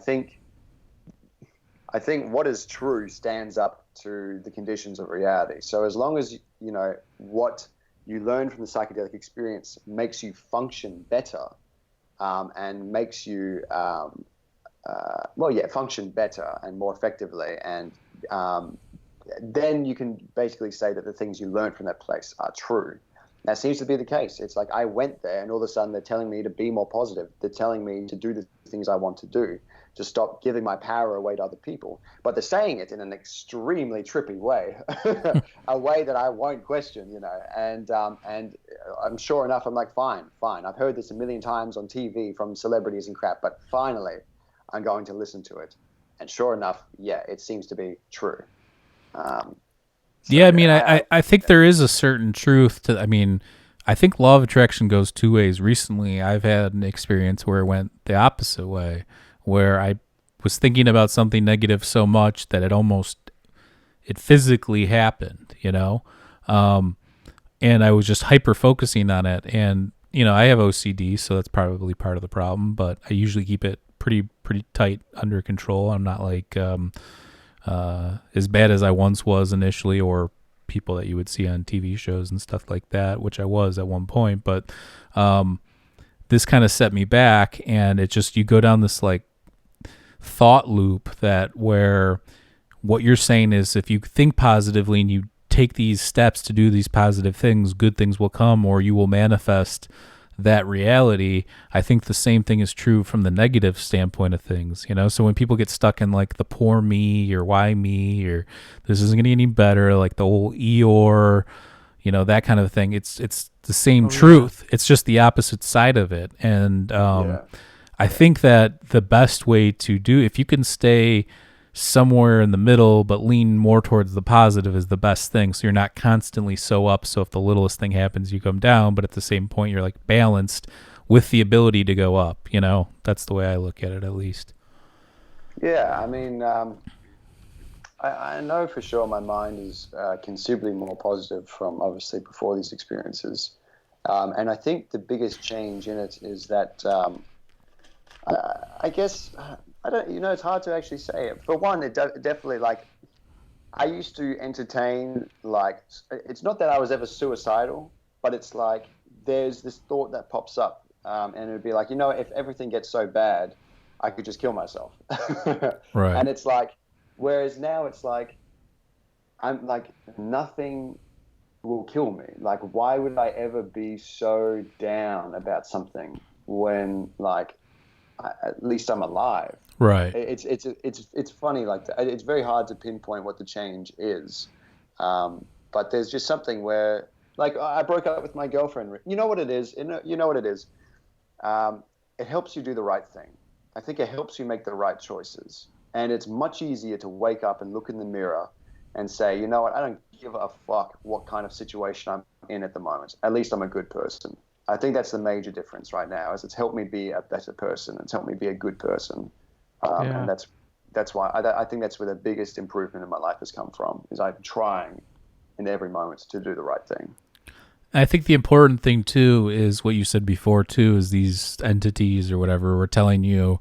S2: think what is true stands up to the conditions of reality. So as long as what you learn from the psychedelic experience makes you function better, and makes you function better and more effectively, and um, then you can basically say that the things you learned from that place are true. That seems to be the case. It's like I went there, and all of a sudden they're telling me to be more positive. They're telling me to do the things I want to do, to stop giving my power away to other people. But they're saying it in an extremely trippy way, a way that I won't question. And I'm sure enough. I'm like, fine, fine. I've heard this a million times on TV from celebrities and crap, but finally, I'm going to listen to it. And sure enough, yeah, it seems to be true. Um, so
S1: Yeah, I mean,
S2: yeah,
S1: I think there is a certain truth to. I mean, I think law of attraction goes two ways. Recently, I've had an experience where it went the opposite way, where I was thinking about something negative so much that it physically happened, and I was just hyper focusing on it. And I have OCD, so that's probably part of the problem. But I usually keep it pretty tight under control. I'm not like as bad as I once was initially, or people that you would see on TV shows and stuff like that, which I was at one point. But this kind of set me back, and it just, you go down this like thought loop that where what you're saying is if you think positively and you take these steps to do these positive things, good things will come, or you will manifest that reality. I think the same thing is true from the negative standpoint of things, So when people get stuck in like the poor me, or why me, or this isn't going to get any better, like the whole Eeyore, that kind of thing, it's the same
S3: Oh yeah.
S1: truth. It's just the opposite side of it. And
S2: yeah,
S1: I
S2: yeah,
S1: think that the best way to do, if you can stay somewhere in the middle but lean more towards the positive, is the best thing, so you're not constantly so up, so if the littlest thing happens you come down, but at the same point you're like balanced with the ability to go up. That's the way I look at it, at least.
S2: yeah. I mean, I know for sure my mind is considerably more positive from obviously before these experiences, and I think the biggest change in it is that I guess I don't. It's hard to actually say it. For one, definitely like I used to entertain, like, it's not that I was ever suicidal, but it's like there's this thought that pops up, and it would be like, if everything gets so bad, I could just kill myself.
S1: Right.
S2: And it's like, whereas now it's like, I'm like, nothing will kill me. Like, why would I ever be so down about something when, like, at least I'm alive?
S1: Right.
S2: It's funny, like it's very hard to pinpoint what the change is, but there's just something where, like, I broke up with my girlfriend. You know what it is? You know what it is. It helps you do the right thing. I think it helps you make the right choices, and it's much easier to wake up and look in the mirror and say, you know what, I don't give a fuck what kind of situation I'm in at the moment. At least I'm a good person. I think that's the major difference right now, is it's helped me be a better person. It's helped me be a good person. And that's why I think that's where the biggest improvement in my life has come from, is I'm trying in every moment to do the right thing.
S1: I think the important thing too is what you said before too, is these entities or whatever were telling you,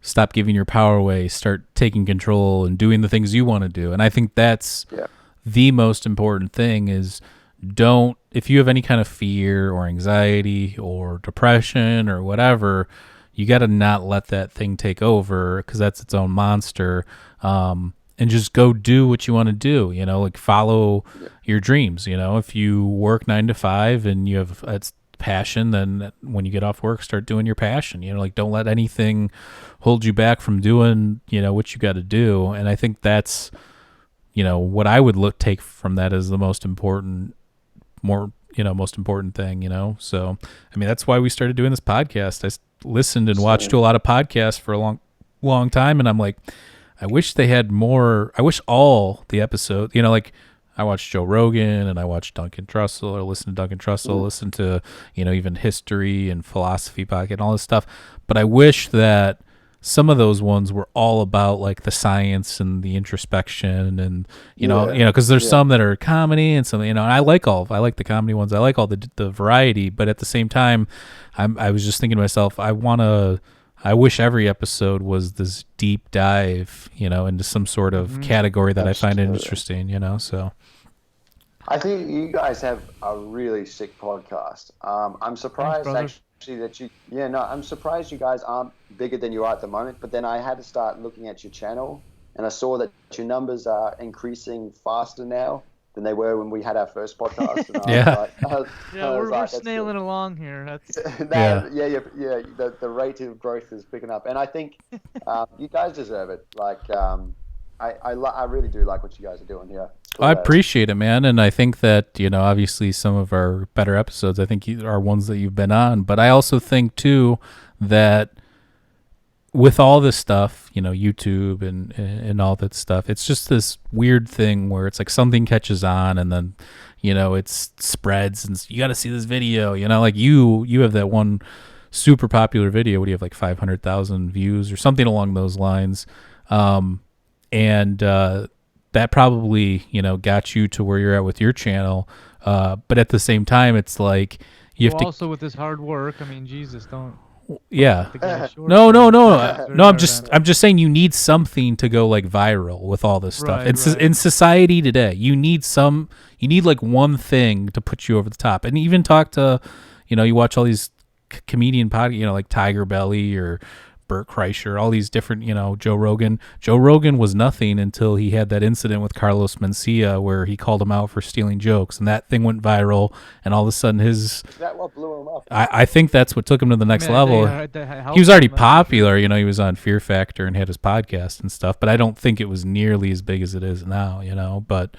S1: stop giving your power away, start taking control and doing the things you want to do. And I think that's the most important thing, is don't, if you have any kind of fear or anxiety or depression or whatever, you got to not let that thing take over, because that's its own monster. And just go do what you want to do, you know, like follow your dreams. You know, if you work 9 to 5 and you have it's passion, then when you get off work, start doing your passion. You know, like don't let anything hold you back from doing, you know, what you got to do. And I think that's, you know, what I would take from that as the most important thing, you know? So, I mean, that's why we started doing this podcast. I listened and watched to a lot of podcasts for a long time. And I'm like, I wish they had more. I wish all the episodes, you know, like I watched Joe Rogan and I watched Duncan Trussell, or listened to Duncan Trussell, listen to, you know, even history and philosophy podcast and all this stuff. But I wish that some of those ones were all about like the science and the introspection and, you know, because there's some that are comedy and some, you know, and I like the comedy ones. I like all the variety, but at the same time, I was just thinking to myself, I wish every episode was this deep dive, you know, into some sort of category that I find interesting, you know, so.
S2: I think you guys have a really sick podcast. I'm surprised actually that I'm surprised you guys aren't bigger than you are at the moment, but then I had to start looking at your channel and I saw that your numbers are increasing faster now than they were when we had our first podcast. And
S3: we're snailing along here. That's
S2: the rate of growth is picking up, and I think you guys deserve it. Like, I really do like what you guys are doing here.
S1: I appreciate it, man, and I think that, you know, obviously some of our better episodes, I think, are ones that you've been on, but I also think too that with all this stuff, you know, YouTube and all that stuff, it's just this weird thing where it's like something catches on and then, you know, it spreads and you got to see this video, you know, like you have that one super popular video. What do you have, like 500,000 views or something along those lines? That probably, you know, got you to where you're at with your channel. But at the same time, it's like you have to
S3: also with this hard work. I mean, Jesus, don't.
S1: Yeah. No. I'm just saying you need something to go like viral with all this stuff. It's in society today. You need like one thing to put you over the top. And even talk to, you know, you watch all these comedian podcasts, you know, like Tiger Belly or Bert Kreischer, all these different, you know, Joe Rogan. Joe Rogan was nothing until he had that incident with Carlos Mencia where he called him out for stealing jokes, and that thing went viral, and all of a sudden is that what blew him up? I think that's what took him to the next level. He was already popular, you know, he was on Fear Factor and had his podcast and stuff, but I don't think it was nearly as big as it is now, you know, but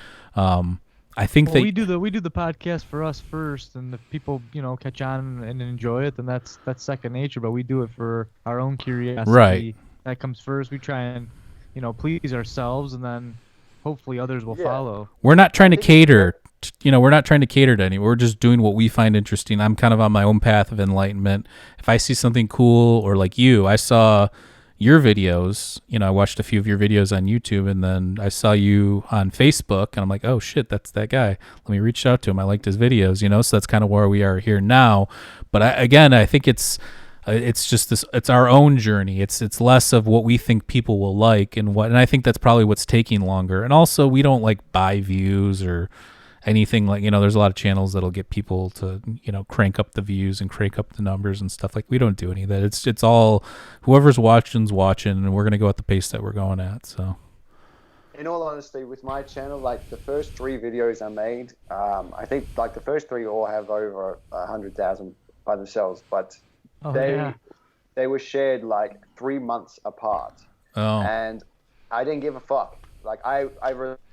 S1: I think
S3: we do the podcast for us first, and if people, you know, catch on and enjoy it, then that's second nature. But we do it for our own curiosity.
S1: Right.
S3: That comes first. We try and, you know, please ourselves, and then hopefully others will follow.
S1: We're not trying to cater. We're not trying to cater to anyone. We're just doing what we find interesting. I'm kind of on my own path of enlightenment. If I see something cool, or like you, I saw your videos, you know, I watched a few of your videos on YouTube, and then I saw you on Facebook, and I'm like, oh shit, that's that guy. Let me reach out to him. I liked his videos, you know, so that's kind of where we are here now. But I think it's just this, it's our own journey. It's less of what we think people will like and I think that's probably what's taking longer. And also we don't like buy views or anything like, you know, there's a lot of channels that'll get people to, you know, crank up the views and crank up the numbers and stuff. Like, we don't do any of that. It's all whoever's watching's watching, and we're going to go at the pace that we're going at. So
S2: in all honesty, with my channel, like the first 3 videos I made, I think like the first 3 all have over 100,000 by themselves, but they were shared like 3 months apart. And I didn't give a fuck. Like I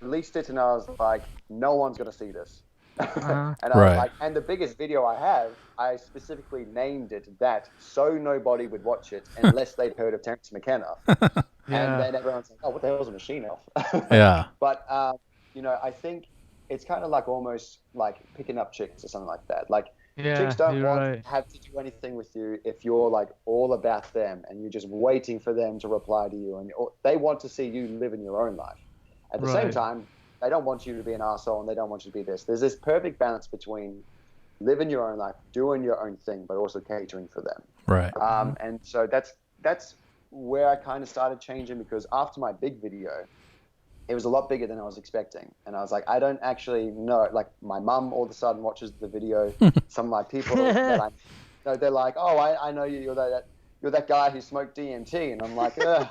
S2: released it and I was like, no one's gonna see this. And I was like, and the biggest video I have, I specifically named it that so nobody would watch it unless they'd heard of Terence McKenna. And then everyone's like, oh, what the hell is a machine elf?
S1: Yeah.
S2: But I think it's kind of like almost like picking up chicks or something like that. Like
S3: Yeah,
S2: chicks don't
S3: you're
S2: want
S3: right.
S2: to have to do anything with you if you're like all about them and you're just waiting for them to reply to you, and they want to see you living your own life. At the same
S3: Right.
S2: time, they don't want you to be an asshole and they don't want you to be this. There's this perfect balance between living your own life, doing your own thing, but also catering for them.
S1: Right.
S2: And so that's where I kind of started changing, because after my big video, it was a lot bigger than I was expecting. And I was like, I don't actually know. Like, my mum all of a sudden watches the video. Some of my people that I know, they're like, oh, I know you. You're that guy who smoked DMT. And I'm like, ugh.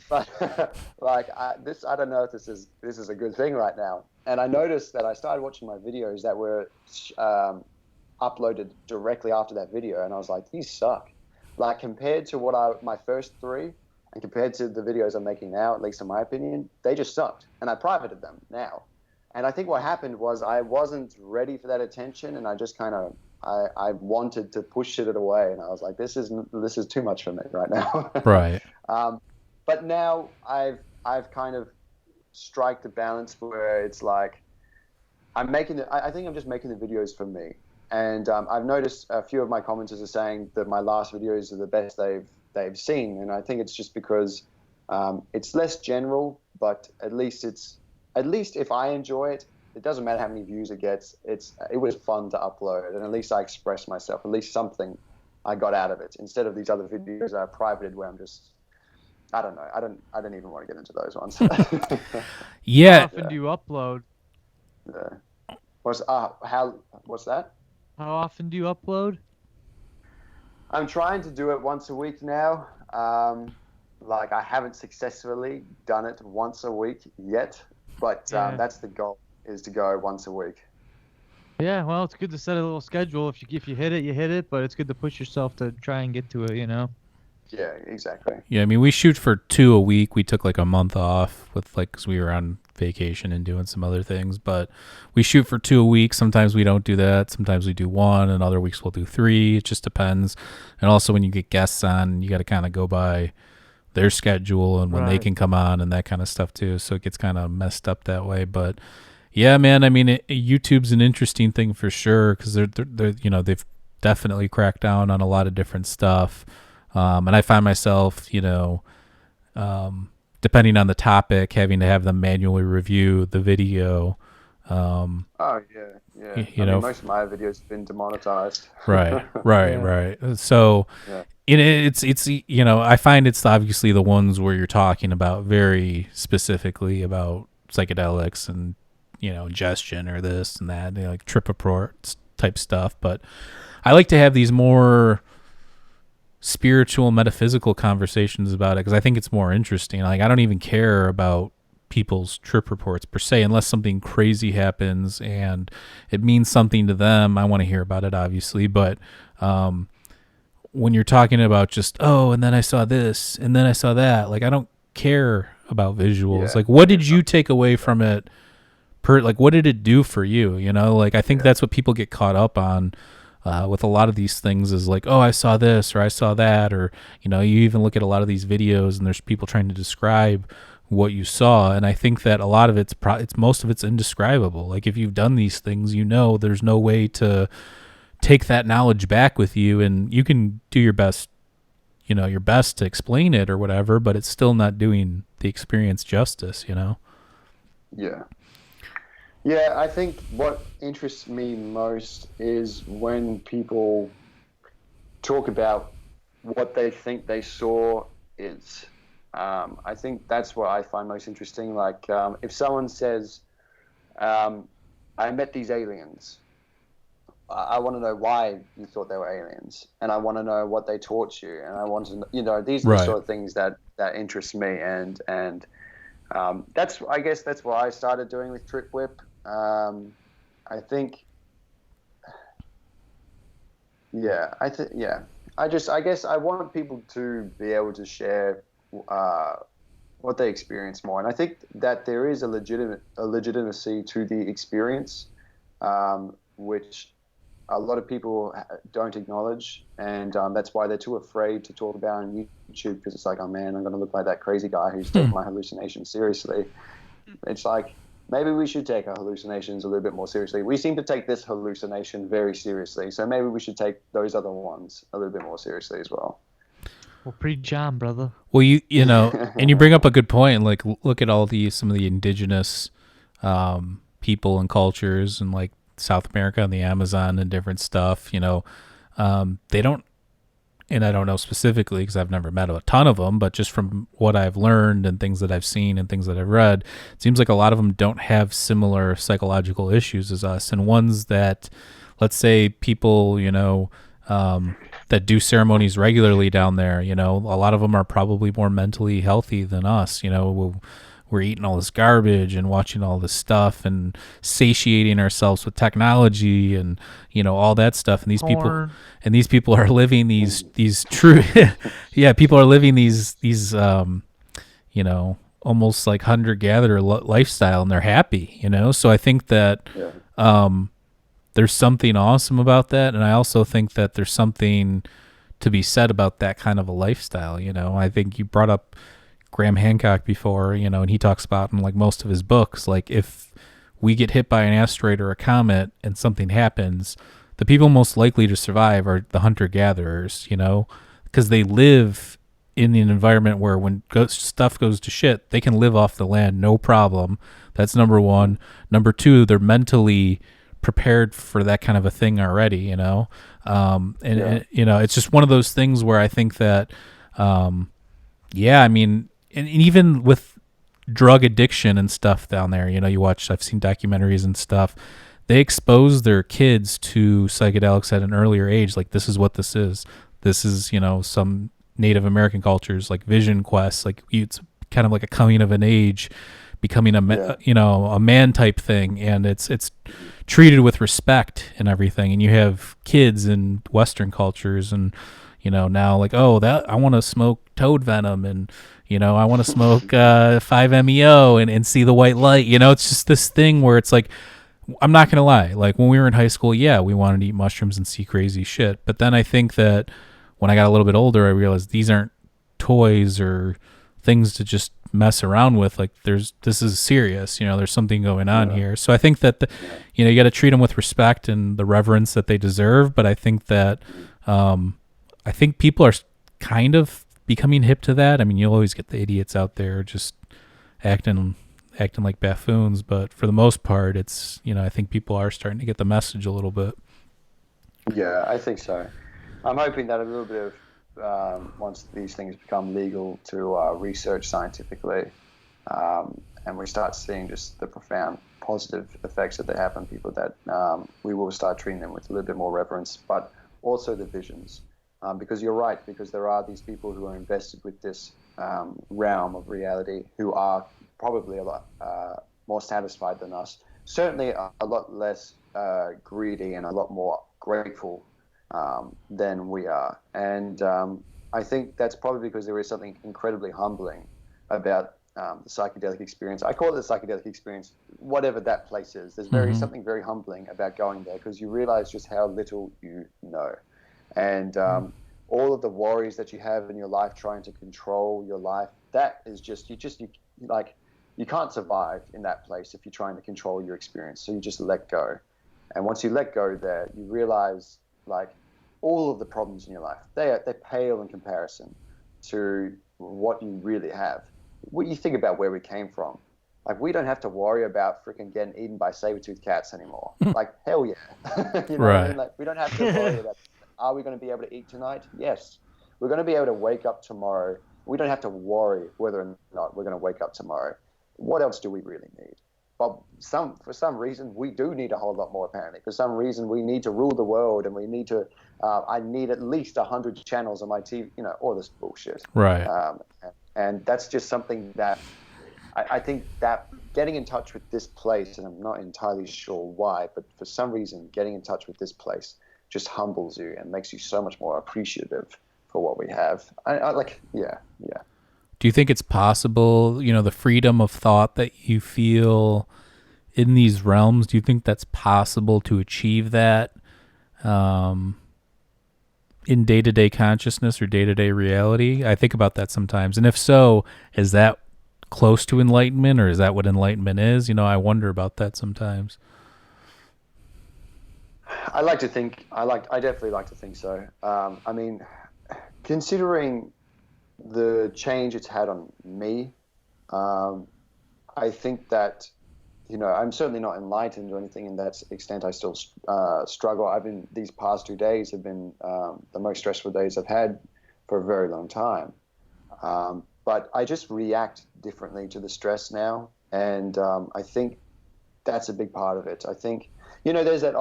S2: But like, I don't know if this is a good thing right now. And I noticed that I started watching my videos that were uploaded directly after that video, and I was like, these suck. Like, compared to my first three, and compared to the videos I'm making now, at least in my opinion, they just sucked. And I privated them now. And I think what happened was I wasn't ready for that attention, and I just kind of I wanted to push it away, and I was like, this is too much for me right now.
S1: Right.
S2: But now I've kind of strike the balance where it's like I think I'm just making the videos for me. And I've noticed a few of my commenters are saying that my last videos are the best they've seen, and I think it's just because it's less general, but at least if I enjoy it, it doesn't matter how many views it gets. It was fun to upload, and at least I expressed myself. At least something I got out of it, instead of these other videos that are privated where I'm just, I don't know. I don't even want to get into those ones.
S1: Yeah.
S3: How often do you upload?
S2: Yeah. What's that?
S3: How often do you upload?
S2: I'm trying to do it once a week now. Like, I haven't successfully done it once a week yet, but that's the goal, is to go once a week.
S3: Yeah, well, it's good to set a little schedule. If you hit it, you hit it, but it's good to push yourself to try and get to it, you know?
S2: Yeah, exactly.
S1: Yeah, I mean, we shoot for 2 a week. We took like a month off because we were on vacation and doing some other things, but we shoot for 2 a week. Sometimes we don't do that. Sometimes we do 1, and other weeks we'll do 3. It just depends. And also, when you get guests on, you got to kind of go by their schedule and when they can come on and that kind of stuff too. So it gets kind of messed up that way. But yeah, man, I mean, YouTube's an interesting thing for sure, because they're they've definitely cracked down on a lot of different stuff. And I find myself, depending on the topic, having to have them manually review the video.
S2: Oh yeah. I mean, most of my videos have been demonetized.
S1: Right. So it's I find it's obviously the ones where you're talking about very specifically about psychedelics and ingestion or this and that, like trip reports type stuff. But I like to have these more spiritual, metaphysical conversations about it, because I think it's more interesting. Like, I don't even care about people's trip reports per se, unless something crazy happens and it means something to them. I want to hear about it, obviously. But when you're talking about just, and then I saw this and then I saw that, like, I don't care about visuals. Like, what did you take away from it? What did it do for you? Like, I think that's what people get caught up on with a lot of these things, is like, I saw this or I saw that, or you even look at a lot of these videos and there's people trying to describe what you saw, and I think that a lot of it's most of it's indescribable. Like, if you've done these things, there's no way to take that knowledge back with you, and you can do your best to explain it or whatever, but it's still not doing the experience justice.
S2: Yeah, I think what interests me most is when people talk about what they think they saw is. I think that's what I find most interesting. Like, if someone says, I met these aliens, I want to know why you thought they were aliens, and I want to know what they taught you, and I want to know, these are the sort of things that interest me, and I guess that's what I started doing with TripWhip. I think, I guess I want people to be able to share what they experience more, and I think that there is a legitimacy to the experience, which a lot of people don't acknowledge, and that's why they're too afraid to talk about on YouTube, because it's like, oh man, I'm going to look like that crazy guy who's taking my hallucinations seriously. It's like, maybe we should take our hallucinations a little bit more seriously. We seem to take this hallucination very seriously, so maybe we should take those other ones a little bit more seriously as well.
S3: Well, preach on, brother.
S1: Well, you know, and you bring up a good point. Like, look at all some of the indigenous people and cultures, and like South America and the Amazon and different stuff. You know, they don't, and I don't know specifically because I've never met a ton of them, but just from what I've learned and things that I've seen and things that I've read, it seems like a lot of them don't have similar psychological issues as us, and ones that, let's say, people, you know, that do ceremonies regularly down there, you know, a lot of them are probably more mentally healthy than us. You know, we're eating all this garbage and watching all this stuff and satiating ourselves with technology and, you know, all that stuff. And these people are living these true, yeah, people are living these you know, almost like hunter-gatherer lifestyle, and they're happy, you know? So I think that, there's something awesome about that, and I also think that there's something to be said about that kind of a lifestyle. You know, I think you brought up Graham Hancock before, you know, and he talks about in like most of his books, like if we get hit by an asteroid or a comet and something happens, the people most likely to survive are the hunter-gatherers, you know, because they live in an environment where when stuff goes to shit, they can live off the land, no problem. That's number one. Number two, they're mentally prepared for that kind of a thing already, you know? And you know, it's just one of those things where I think that, I mean, and even with drug addiction and stuff down there, you know, I've seen documentaries and stuff, they expose their kids to psychedelics at an earlier age. Like, this is what this is. This is, you know, some Native American cultures, like vision quests, like it's kind of like a coming of an age, becoming a man type thing, and it's treated with respect and everything. And you have kids in Western cultures, and you know, now like, oh, that I want to smoke toad venom, and you know, I want to smoke 5-MeO and see the white light. You know, it's just this thing where it's like, I'm not gonna lie, like when we were in high school, yeah, we wanted to eat mushrooms and see crazy shit. But then I think that when I got a little bit older, I realized these aren't toys or things to just mess around with. Like, this is serious, you know, there's something going on here. So I think that you know, you got to treat them with respect and the reverence that they deserve. But I think that I think people are kind of becoming hip to that. I mean, you'll always get the idiots out there just acting like buffoons, but for the most part, it's, you know, I think people are starting to get the message a little bit.
S2: Yeah, I think so. I'm hoping that a little bit of once these things become legal to research scientifically, and we start seeing just the profound positive effects that they have on people, that we will start treating them with a little bit more reverence, but also the visions. Because you're right, because there are these people who are invested with this realm of reality who are probably a lot more satisfied than us, certainly a lot less greedy and a lot more grateful than we are. And I think that's probably because there is something incredibly humbling about the psychedelic experience. I call it the psychedelic experience, whatever that place is. There's something very humbling about going there, because you realize just how little you know. And all of the worries that you have in your life, trying to control your life, that is just, you can't survive in that place if you're trying to control your experience. So you just let go. And once you let go there, you realize, like, all of the problems in your life, they pale in comparison to what you really have. What you think about where we came from. Like, we don't have to worry about freaking getting eaten by saber-toothed cats anymore. Like, hell yeah. You know what I mean? Like, we don't have to worry about, are we going to be able to eat tonight? Yes. We're going to be able to wake up tomorrow. We don't have to worry whether or not we're going to wake up tomorrow. What else do we really need? But for some reason, we do need a whole lot more, apparently. For some reason, we need to rule the world, and we need to, I need at least 100 channels on my TV, you know, all this bullshit.
S1: Right.
S2: And that's just something that I think that getting in touch with this place, and I'm not entirely sure why, but for some reason, getting in touch with this place just humbles you and makes you so much more appreciative for what we have. Yeah.
S1: Do you think it's possible, you know, the freedom of thought that you feel in these realms, do you think that's possible to achieve that in day-to-day consciousness or day-to-day reality? I think about that sometimes. And if so, is that close to enlightenment, or is that what enlightenment is? I wonder about that sometimes.
S2: I definitely like to think so. I mean, considering the change it's had on me, I think that, I'm certainly not enlightened or anything in that extent. I still struggle. These past 2 days have been the most stressful days I've had for a very long time. But I just react differently to the stress now. And I think that's a big part of it. I think, there's that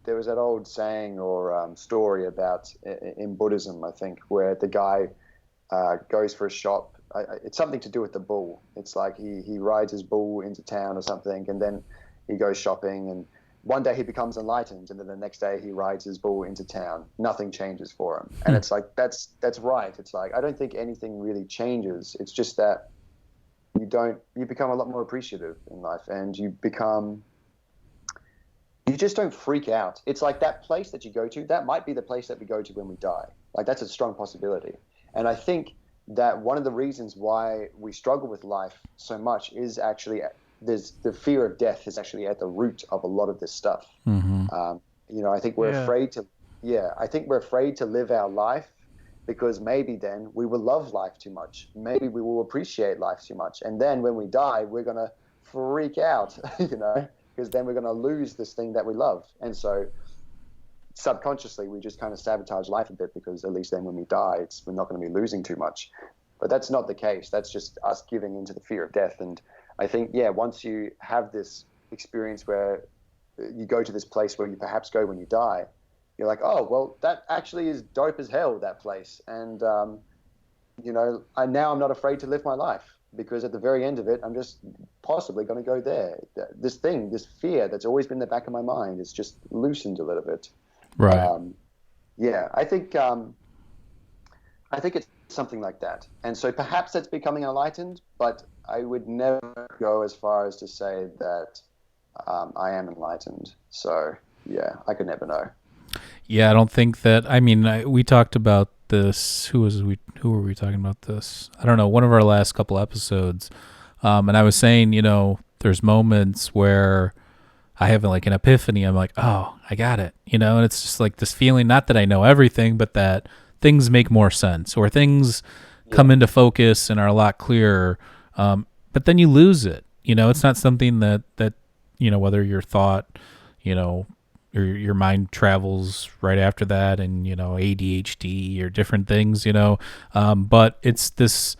S2: there was that old saying or story about in Buddhism, I think, where the guy goes for a shop. It's something to do with the bull. It's like he rides his bull into town or something, and then he goes shopping, and one day he becomes enlightened, and then the next day he rides his bull into town. Nothing changes for him. And it's like, that's right. It's like, I don't think anything really changes. It's just that you become a lot more appreciative in life, and you just don't freak out. It's like that place that you go to, that might be the place that we go to when we die. Like, that's a strong possibility. And I think that one of the reasons why we struggle with life so much is actually the fear of death is actually at the root of a lot of this stuff.
S1: Mm-hmm.
S2: I think we're afraid to live our life, because maybe then we will love life too much. Maybe we will appreciate life too much. And then when we die, we're going to freak out, because then we're going to lose this thing that we love. And so subconsciously, we just kind of sabotage life a bit, because at least then when we die, we're not going to be losing too much. But that's not the case. That's just us giving into the fear of death. And I think, once you have this experience where you go to this place where you perhaps go when you die, you're like, oh, well, that actually is dope as hell, that place. And, now I'm not afraid to live my life, because at the very end of it, I'm just possibly going to go there. This fear that's always been in the back of my mind is just loosened a little bit.
S1: Right.
S2: I think it's something like that. And so perhaps that's becoming enlightened, but I would never go as far as to say that I am enlightened. So, I could never know.
S1: Yeah, I don't think that. I mean, we talked about this. Who were we talking about this? I don't know. One of our last couple episodes, and I was saying, there's moments where I have like an epiphany. I'm like, oh, I got it, and it's just like this feeling. Not that I know everything, but that things make more sense, or things come into focus and are a lot clearer. But then you lose it. It's not something that whether your thought, your mind travels right after that, and ADHD or different things, but it's this.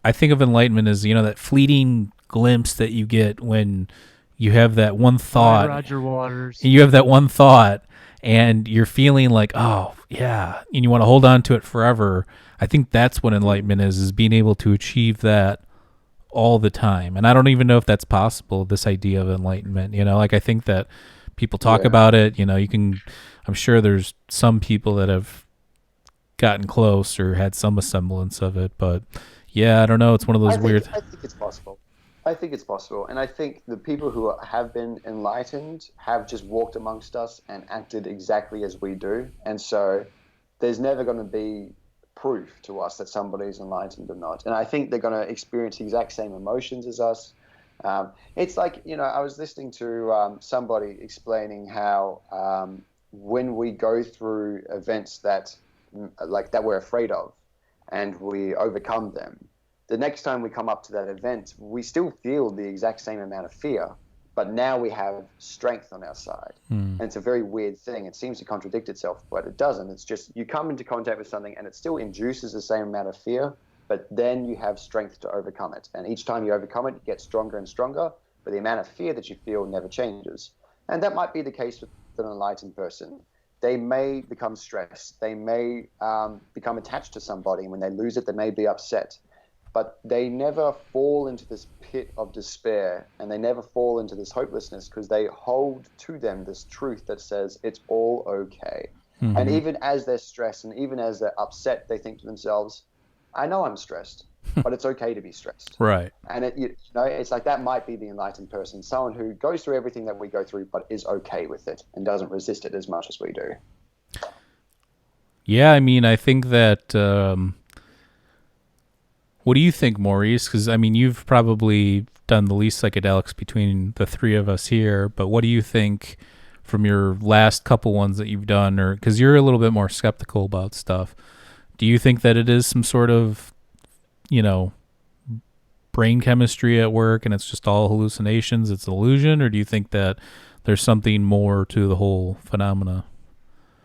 S1: I think of enlightenment as that fleeting glimpse that you get when you have that one thought.
S3: Roger Waters.
S1: You have that one thought, and you're feeling like, oh yeah, and you want to hold on to it forever. I think that's what enlightenment is being able to achieve that all the time. And I don't even know if that's possible, this idea of enlightenment. I think that people talk about it. I'm sure there's some people that have gotten close or had some semblance of it, but I don't know. It's one of those weird.
S2: I think it's possible. And I think the people who have been enlightened have just walked amongst us and acted exactly as we do. And so there's never going to be proof to us that somebody's enlightened or not. And I think they're going to experience the exact same emotions as us. It's like, I was listening to somebody explaining how when we go through events that we're afraid of and we overcome them, the next time we come up to that event, we still feel the exact same amount of fear, but now we have strength on our side. And it's a very weird thing. It seems to contradict itself, but it doesn't. It's just you come into contact with something and it still induces the same amount of fear, but then you have strength to overcome it. And each time you overcome it, you get stronger and stronger, but the amount of fear that you feel never changes. And that might be the case with an enlightened person. They may become stressed. They may become attached to somebody. And when they lose it, they may be upset. But they never fall into this pit of despair, and they never fall into this hopelessness, because they hold to them this truth that says it's all okay. Mm-hmm. And even as they're stressed and even as they're upset, they think to themselves, I know I'm stressed, but it's okay to be stressed.
S1: Right.
S2: And it's like that might be the enlightened person, someone who goes through everything that we go through, but is okay with it and doesn't resist it as much as we do.
S1: Yeah, I mean, I think that What do you think, Maurice? Because I mean, you've probably done the least psychedelics between the three of us here. But what do you think from your last couple ones that you've done, or because you're a little bit more skeptical about stuff? Do you think that it is some sort of, you know, brain chemistry at work and it's just all hallucinations, it's an illusion, or do you think that there's something more to the whole phenomena?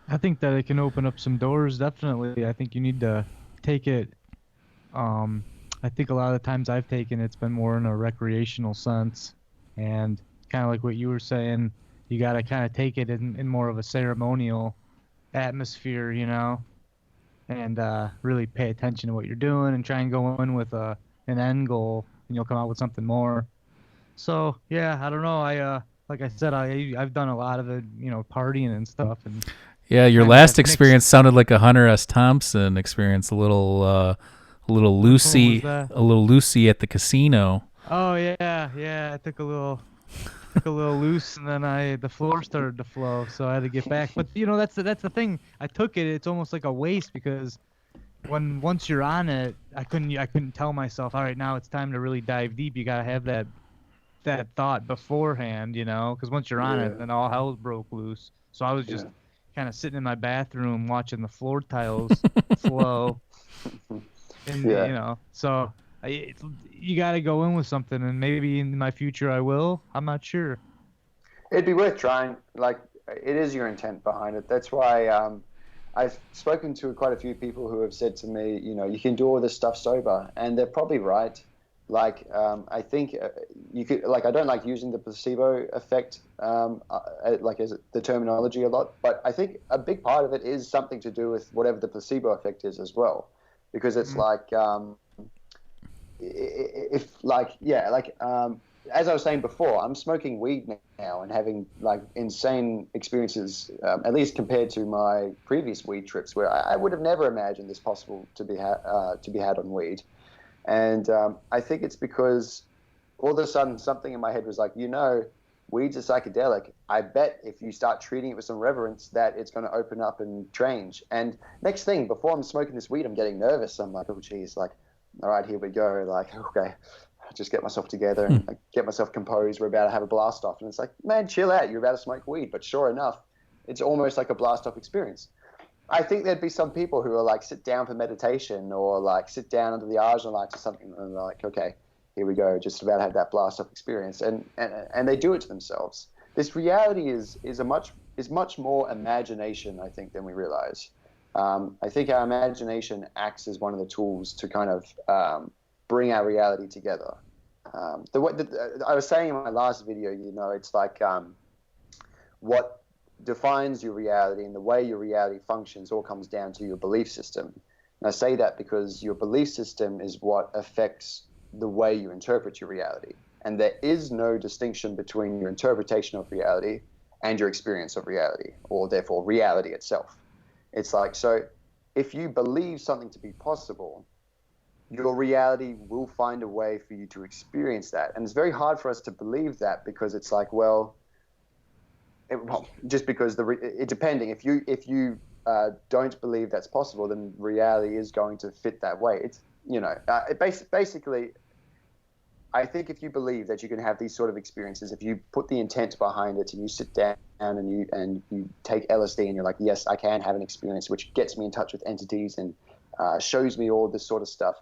S3: I think that it can open up some doors. Definitely. I think you need to take it. I think a lot of the times I've taken it's been more in a recreational sense, and kind of like what you were saying, you got to kind of take it in more of a ceremonial atmosphere, you know, and really pay attention to what you're doing and try and go in with an end goal, and you'll come out with something more. So yeah, I don't know. Like I said, I've done a lot of it, you know, partying and stuff, and
S1: Yeah, your
S3: kind of
S1: last
S3: mixed.
S1: experience sounded like a Hunter S. Thompson experience. A little
S3: Which one
S1: Lucy,
S3: was that?
S1: a little Lucy at the casino.
S3: Oh yeah. I took a little loose, and then the floor started to flow, so I had to get back. But you know, that's the thing. I took it. It's almost like a waste because once you're on it, I couldn't tell myself, all right, now it's time to really dive deep. You gotta have that thought beforehand, you know, because once you're on it, then all hell broke loose. So I was just kind of sitting in my bathroom watching the floor tiles flow, and you know, so you got to go in with something, and maybe in my future I will. I'm not sure.
S2: It'd be worth trying. Like, it is your intent behind it. That's why I've spoken to quite a few people who have said to me, you know, you can do all this stuff sober, and they're probably right. Like, I think you could, like, I don't like using the placebo effect, like as the terminology a lot, but I think a big part of it is something to do with whatever the placebo effect is as well, because it's like, if like, yeah, like, as I was saying before, I'm smoking weed now and having like insane experiences, at least compared to my previous weed trips, where I would have never imagined this possible to be had on weed. And I think it's because all of a sudden something in my head was like, you know, weed's a psychedelic. I bet if you start treating it with some reverence that it's going to open up and change. And next thing, before I'm smoking this weed, I'm getting nervous. I'm like, oh, geez, like, all right, here we go. Like, okay, just get myself together and like, get myself composed. We're about to have a blast off. And it's like, man, chill out. You're about to smoke weed. But sure enough, it's almost like a blast off experience. I think there'd be some people who are like, sit down for meditation or like sit down under the Ajna lights or something. And they're like, okay, here we go. Just about to have that blast off experience. And they do it to themselves. This reality is much more imagination, I think, than we realize. I think our imagination acts as one of the tools to kind of bring our reality together. I was saying in my last video, you know, it's like what defines your reality and the way your reality functions all comes down to your belief system. And I say that because your belief system is what affects the way you interpret your reality. And there is no distinction between your interpretation of reality and your experience of reality, or therefore reality itself. It's like, so if you believe something to be possible, your reality will find a way for you to experience that. And it's very hard for us to believe that because it's like, well, just because depending, if you don't believe that's possible, then reality is going to fit that way. It's, you know, basically, I think if you believe that you can have these sort of experiences, if you put the intent behind it and you sit down and you take LSD and you're like, yes, I can have an experience which gets me in touch with entities and shows me all this sort of stuff,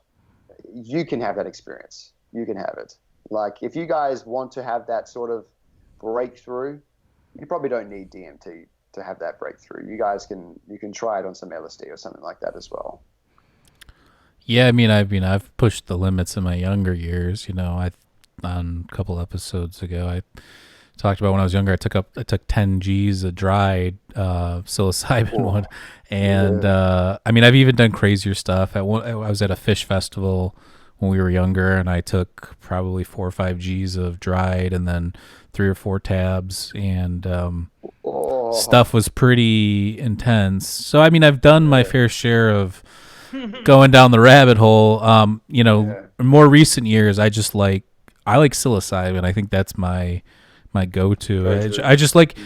S2: you can have that experience. You can have it. Like, if you guys want to have that sort of breakthrough, you probably don't need DMT to have that breakthrough. You can try it on some LSD or something like that as well.
S1: Yeah, I mean, I've pushed the limits in my younger years. You know, on a couple episodes ago, I talked about when I was younger. I took 10 G's of dried psilocybin one, and I mean, I've even done crazier stuff. I was at a fish festival when we were younger, and I took probably 4 or 5 G's of dried, and then 3 or 4 tabs, and stuff was pretty intense. So I mean, I've done my fair share of going down the rabbit hole. You know, in more recent years, I like psilocybin. I think that's my go-to. I just like,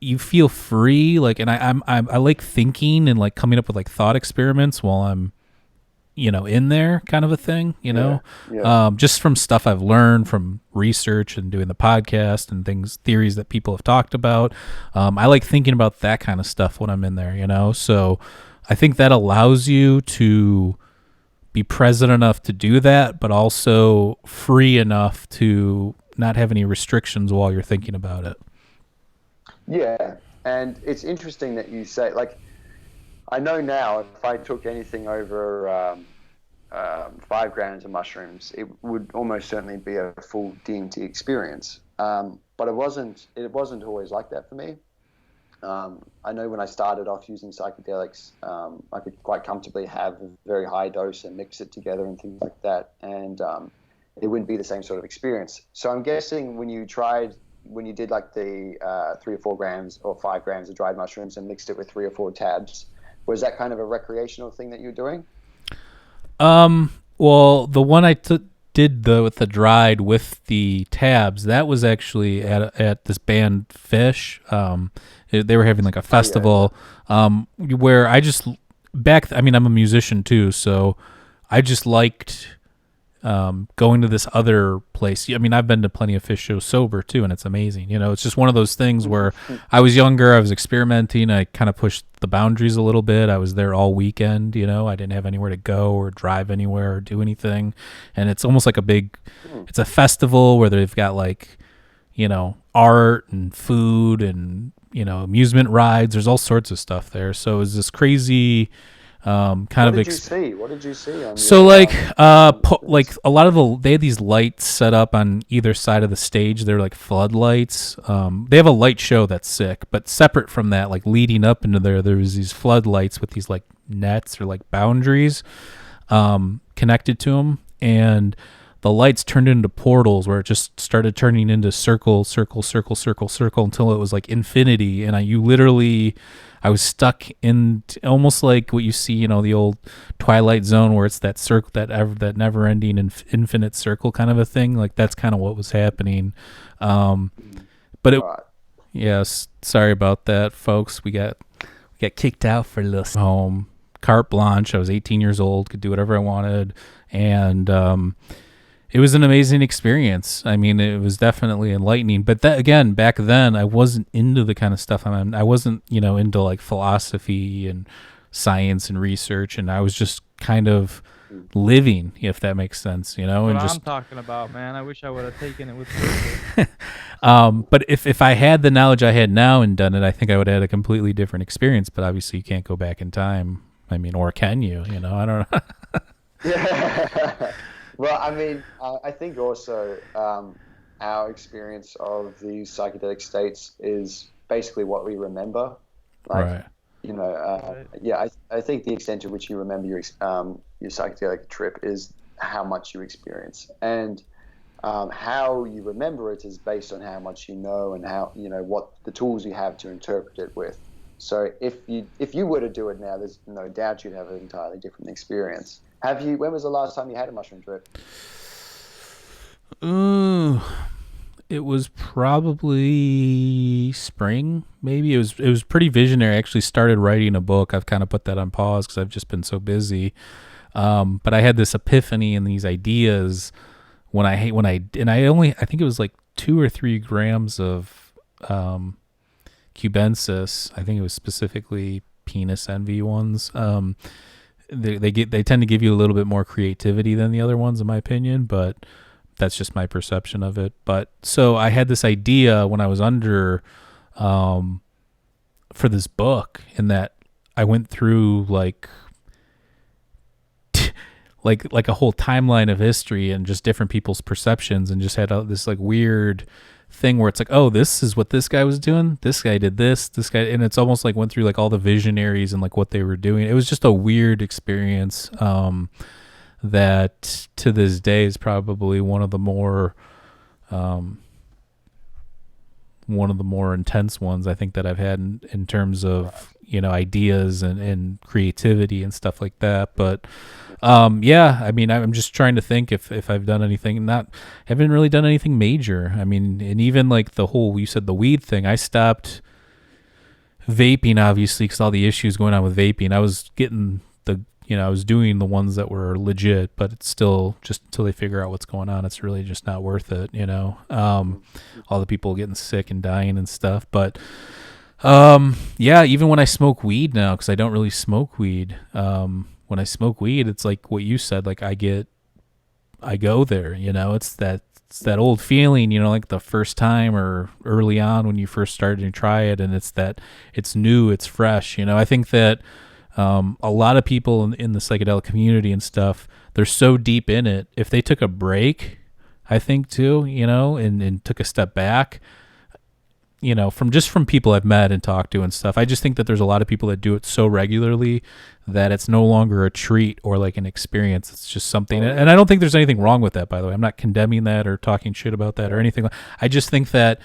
S1: you feel free, like, and I like thinking and like coming up with like thought experiments while I'm, in there kind of a thing,
S2: Yeah.
S1: just from stuff I've learned from research and doing the podcast and theories that people have talked about. I like thinking about that kind of stuff when I'm in there, so I think that allows you to be present enough to do that, but also free enough to not have any restrictions while you're thinking about it.
S2: Yeah. And it's interesting that you say, like, I know now if I took anything over 5 grams of mushrooms, it would almost certainly be a full DMT experience. But it wasn't always like that for me. I know when I started off using psychedelics, I could quite comfortably have a very high dose and mix it together and things like that. And it wouldn't be the same sort of experience. So I'm guessing when you did like the 3 or 4 grams or 5 grams of dried mushrooms and mixed it with 3 or 4 tabs, was that kind of a recreational thing that you were doing?
S1: Well, the one I did with the dried with the tabs, that was actually at this band Fish. They were having like a festival, where I just I'm a musician too, so I just liked going to this other place. I've been to plenty of Fish shows sober too, and it's amazing. It's just one of those things where I was younger, I was experimenting, I kind of pushed the boundaries a little bit. I was there all weekend, I didn't have anywhere to go or drive anywhere or do anything. And it's almost like it's a festival where they've got like, art and food and, amusement rides. There's all sorts of stuff there. So it was this crazy What did
S2: you see on
S1: so like like a lot of they had these lights set up on either side of the stage. They're like floodlights. They have a light show that's sick, but separate from that, like leading up into there was these floodlights with these like nets or like boundaries connected to them, and the lights turned into portals where it just started turning into circle until it was like infinity. And I was stuck in almost like what you see, the old Twilight Zone where it's that circle, that never-ending infinite circle kind of a thing. Like that's kind of what was happening. Yes, sorry about that, folks. We got kicked out for Lucid. Home, carte blanche. I was 18 years old, could do whatever I wanted, and it was an amazing experience. It was definitely enlightening. But that, again, back then, I wasn't into the kind of stuff I wasn't, into like philosophy and science and research, and I was just kind of living, if that makes sense,
S3: What
S1: and
S3: I'm talking about, man. I wish I would have taken it with Lucid.
S1: But if I had the knowledge I had now and done it, I think I would have had a completely different experience. But obviously, you can't go back in time. Or can you? I don't know.
S2: Yeah. Well, I think also our experience of these psychedelic states is basically what we remember.
S1: Right.
S2: Yeah, I think the extent to which you remember your psychedelic trip is how much you experience, and how you remember it is based on how much you know and how what the tools you have to interpret it with. So if you were to do it now, there's no doubt you'd have an entirely different experience. When was the last time you had a mushroom trip?
S1: It was probably spring, maybe. It was pretty visionary. I actually started writing a book. I've kind of put that on pause because I've just been so busy. But I had this epiphany and these ideas I think it was like 2 or 3 grams of cubensis. I think it was specifically penis envy ones. They tend to give you a little bit more creativity than the other ones, in my opinion, but that's just my perception of it. But so I had this idea when I was under for this book, in that I went through like a whole timeline of history and just different people's perceptions, and just had this like weird thing where it's like, oh, this is what this guy was doing, this guy did this guy, and it's almost like went through like all the visionaries and like what they were doing. It was just a weird experience that to this day is probably one of the more intense ones I think that I've had in terms of ideas and creativity and stuff like that. But I'm just trying to think if I've done anything. Haven't really done anything major. And even like you said the weed thing, I stopped vaping obviously because all the issues going on with vaping. I was getting I was doing the ones that were legit, but it's still just until they figure out what's going on, it's really just not worth it, all the people getting sick and dying and stuff. But yeah, even when I smoke weed now, because I don't really smoke weed, when I smoke weed, it's like what you said, like I go there, it's that old feeling, like the first time or early on when you first started to try it, and it's new, it's fresh. I think that a lot of people in the psychedelic community and stuff, they're so deep in it. If they took a break, I think too, and took a step back, from people I've met and talked to and stuff, I just think that there's a lot of people that do it so regularly that it's no longer a treat or like an experience. It's just something. And I don't think there's anything wrong with that, by the way. I'm not condemning that or talking shit about that or anything. I just think that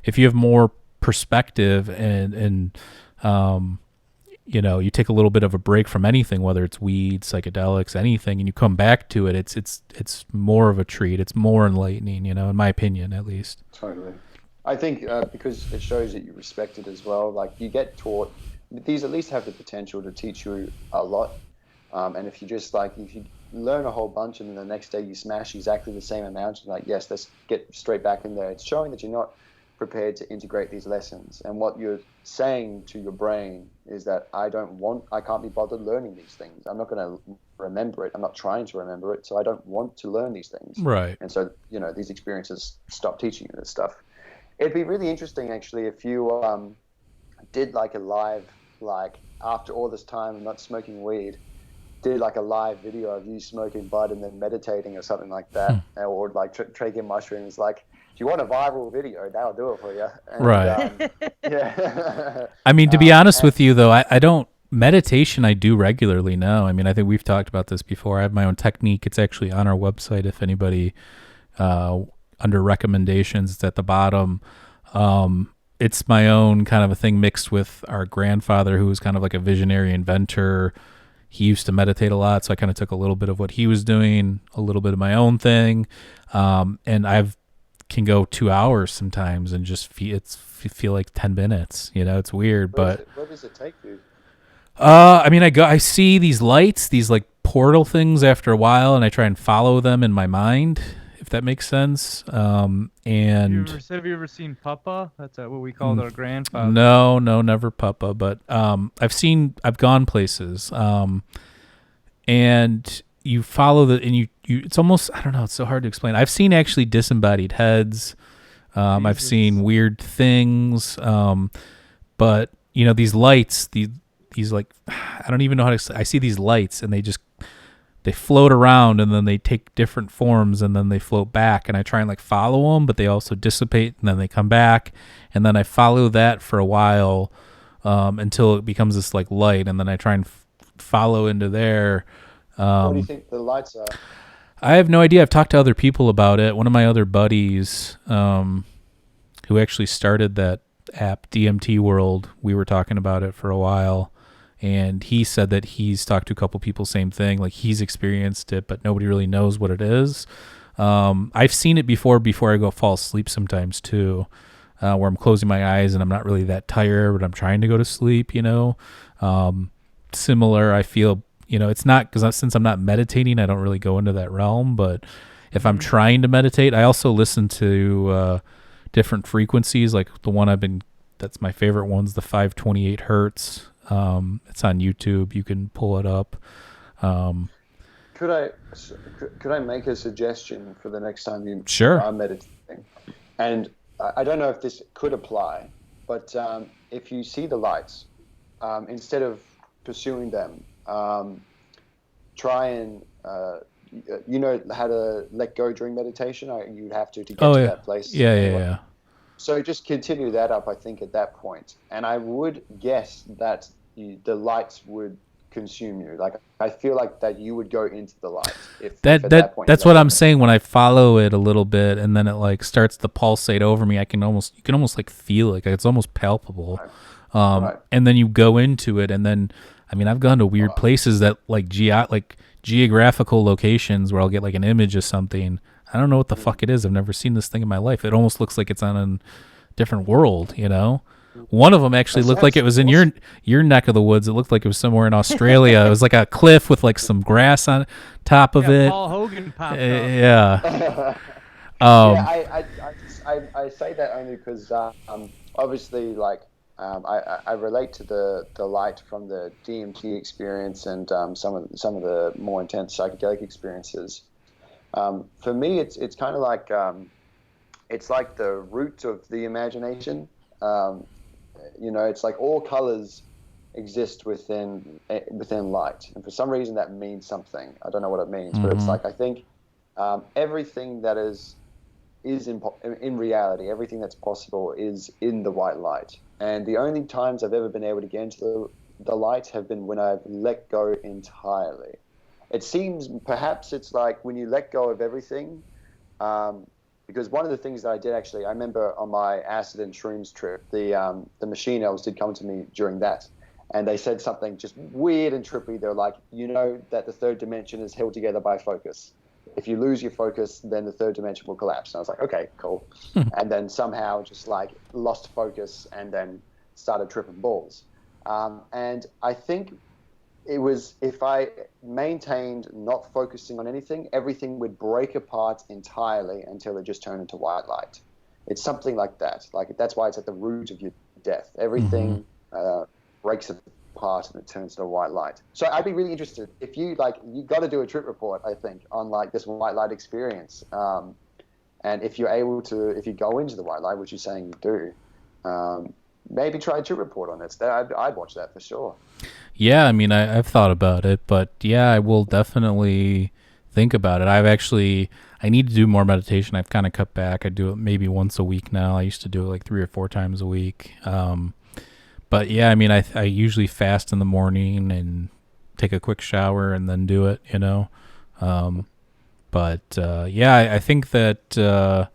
S1: if you have more perspective and you take a little bit of a break from anything, whether it's weed, psychedelics, anything, and you come back to it, it's more of a treat. It's more enlightening, in my opinion, at least.
S2: Totally. I think because it shows that you respect it as well. Like you get taught, these at least have the potential to teach you a lot. And if you learn a whole bunch and then the next day you smash exactly the same amount, you're like, yes, let's get straight back in there. It's showing that you're not prepared to integrate these lessons. And what you're saying to your brain is that I can't be bothered learning these things. I'm not going to remember it. I'm not trying to remember it. So I don't want to learn these things.
S1: Right.
S2: And so, these experiences stop teaching you this stuff. It'd be really interesting, actually, if you did like a live, like after all this time not smoking weed, did like a live video of you smoking bud and then meditating or something like that, or like taking mushrooms. Like, if you want a viral video, that'll do it for you. And,
S1: right.
S2: Yeah.
S1: I mean, to be honest with you, though, I don't. Meditation I do regularly now. I mean, I think we've talked about this before. I have my own technique. It's actually on our website if anybody under recommendations, it's at the bottom. It's my own kind of a thing mixed with our grandfather, who was kind of like a visionary inventor. He used to meditate a lot, so I kind of took a little bit of what he was doing, a little bit of my own thing, and can go 2 hours sometimes and just feel like 10 minutes. It's weird, but
S2: what does it take, dude?
S1: I mean, I see these lights, these like portal things after a while, and I try and follow them in my mind, if that makes sense. And
S3: have you ever seen Papa? That's what we called our grandfather.
S1: No, never Papa, but I've gone places, and you follow and you it's almost, I don't know, it's so hard to explain. I've seen actually disembodied heads. I've seen weird things, but these lights, these like, I don't even know how to. I see these lights and they float around and then they take different forms and then they float back, and I try and like follow them, but they also dissipate and then they come back, and then I follow that for a while until it becomes this like light, and then I try and follow into there.
S2: What do you think the lights are?
S1: I have no idea. I've talked to other people about it. One of my other buddies, who actually started that app, DMT World, we were talking about it for a while. And he said that he's talked to a couple people, same thing. Like he's experienced it, but nobody really knows what it is. I've seen it before I go fall asleep sometimes too, where I'm closing my eyes and I'm not really that tired, but I'm trying to go to sleep, Similar, I feel, it's not, because since I'm not meditating, I don't really go into that realm. But if I'm trying to meditate, I also listen to different frequencies. Like the one that's my favorite one's the 528 hertz. It's on YouTube. You can pull it up.
S2: Could I make a suggestion for the next time you are meditating? And I don't know if this could apply, but if you see the lights, instead of pursuing them, try and you know how to let go during meditation. You'd have to get to that place.
S1: Yeah.
S2: So just continue that up, I think, at that point. And I would guess that the lights would consume you. Like, I feel like that you would go into the light. If at that point
S1: that's what I'm saying. When I follow it a little bit and then it like starts to pulsate over me, you can almost like feel it. It's almost palpable. Right. And then you go into it, and then, I mean, I've gone to weird places that like geographical locations where I'll get like an image of something. I don't know what the fuck it is. I've never seen this thing in my life. It almost looks like it's on a different world, you know? One of them actually looked like it was in your neck of the woods. It looked like it was somewhere in Australia. It was like a cliff with like some grass on top of it.
S3: Paul Hogan popped up.
S1: Yeah.
S2: I say that only because obviously, like, I relate to the light from the DMT experience and some of the more intense psychedelic experiences. For me, it's kind of like it's like the root of the imagination. It's like all colors exist within light, and for some reason that means something. I don't know what it means, but it's like I think everything that is in reality, everything that's possible is in the white light. And the only times I've ever been able to get into the light have been when I've let go entirely. It seems perhaps it's like when you let go of everything. Because one of the things that I did actually, I remember on my acid and shrooms trip, the machine elves did come to me during that, and they said something just weird and trippy. They're like, that the third dimension is held together by focus. If you lose your focus, then the third dimension will collapse. And I was like, okay, cool. And then somehow just like lost focus and then started tripping balls. And I think it was, if I maintained not focusing on anything, everything would break apart entirely until it just turned into white light. It's something like that. Like, that's why it's at the root of your death. Everything breaks apart and it turns to white light. So I'd be really interested if you got to do a trip report, I think, on like this white light experience. And if you're able to, if you go into the white light, which you're saying you do, maybe try a trip report on it. I'd watch that for sure.
S1: Yeah, I mean, I've thought about it, but yeah, I will definitely think about it. I need to do more meditation. I've kind of cut back. I do it maybe once a week now. I used to do it like 3 or 4 times a week. But yeah, I mean, I usually fast in the morning and take a quick shower and then do it, I think that,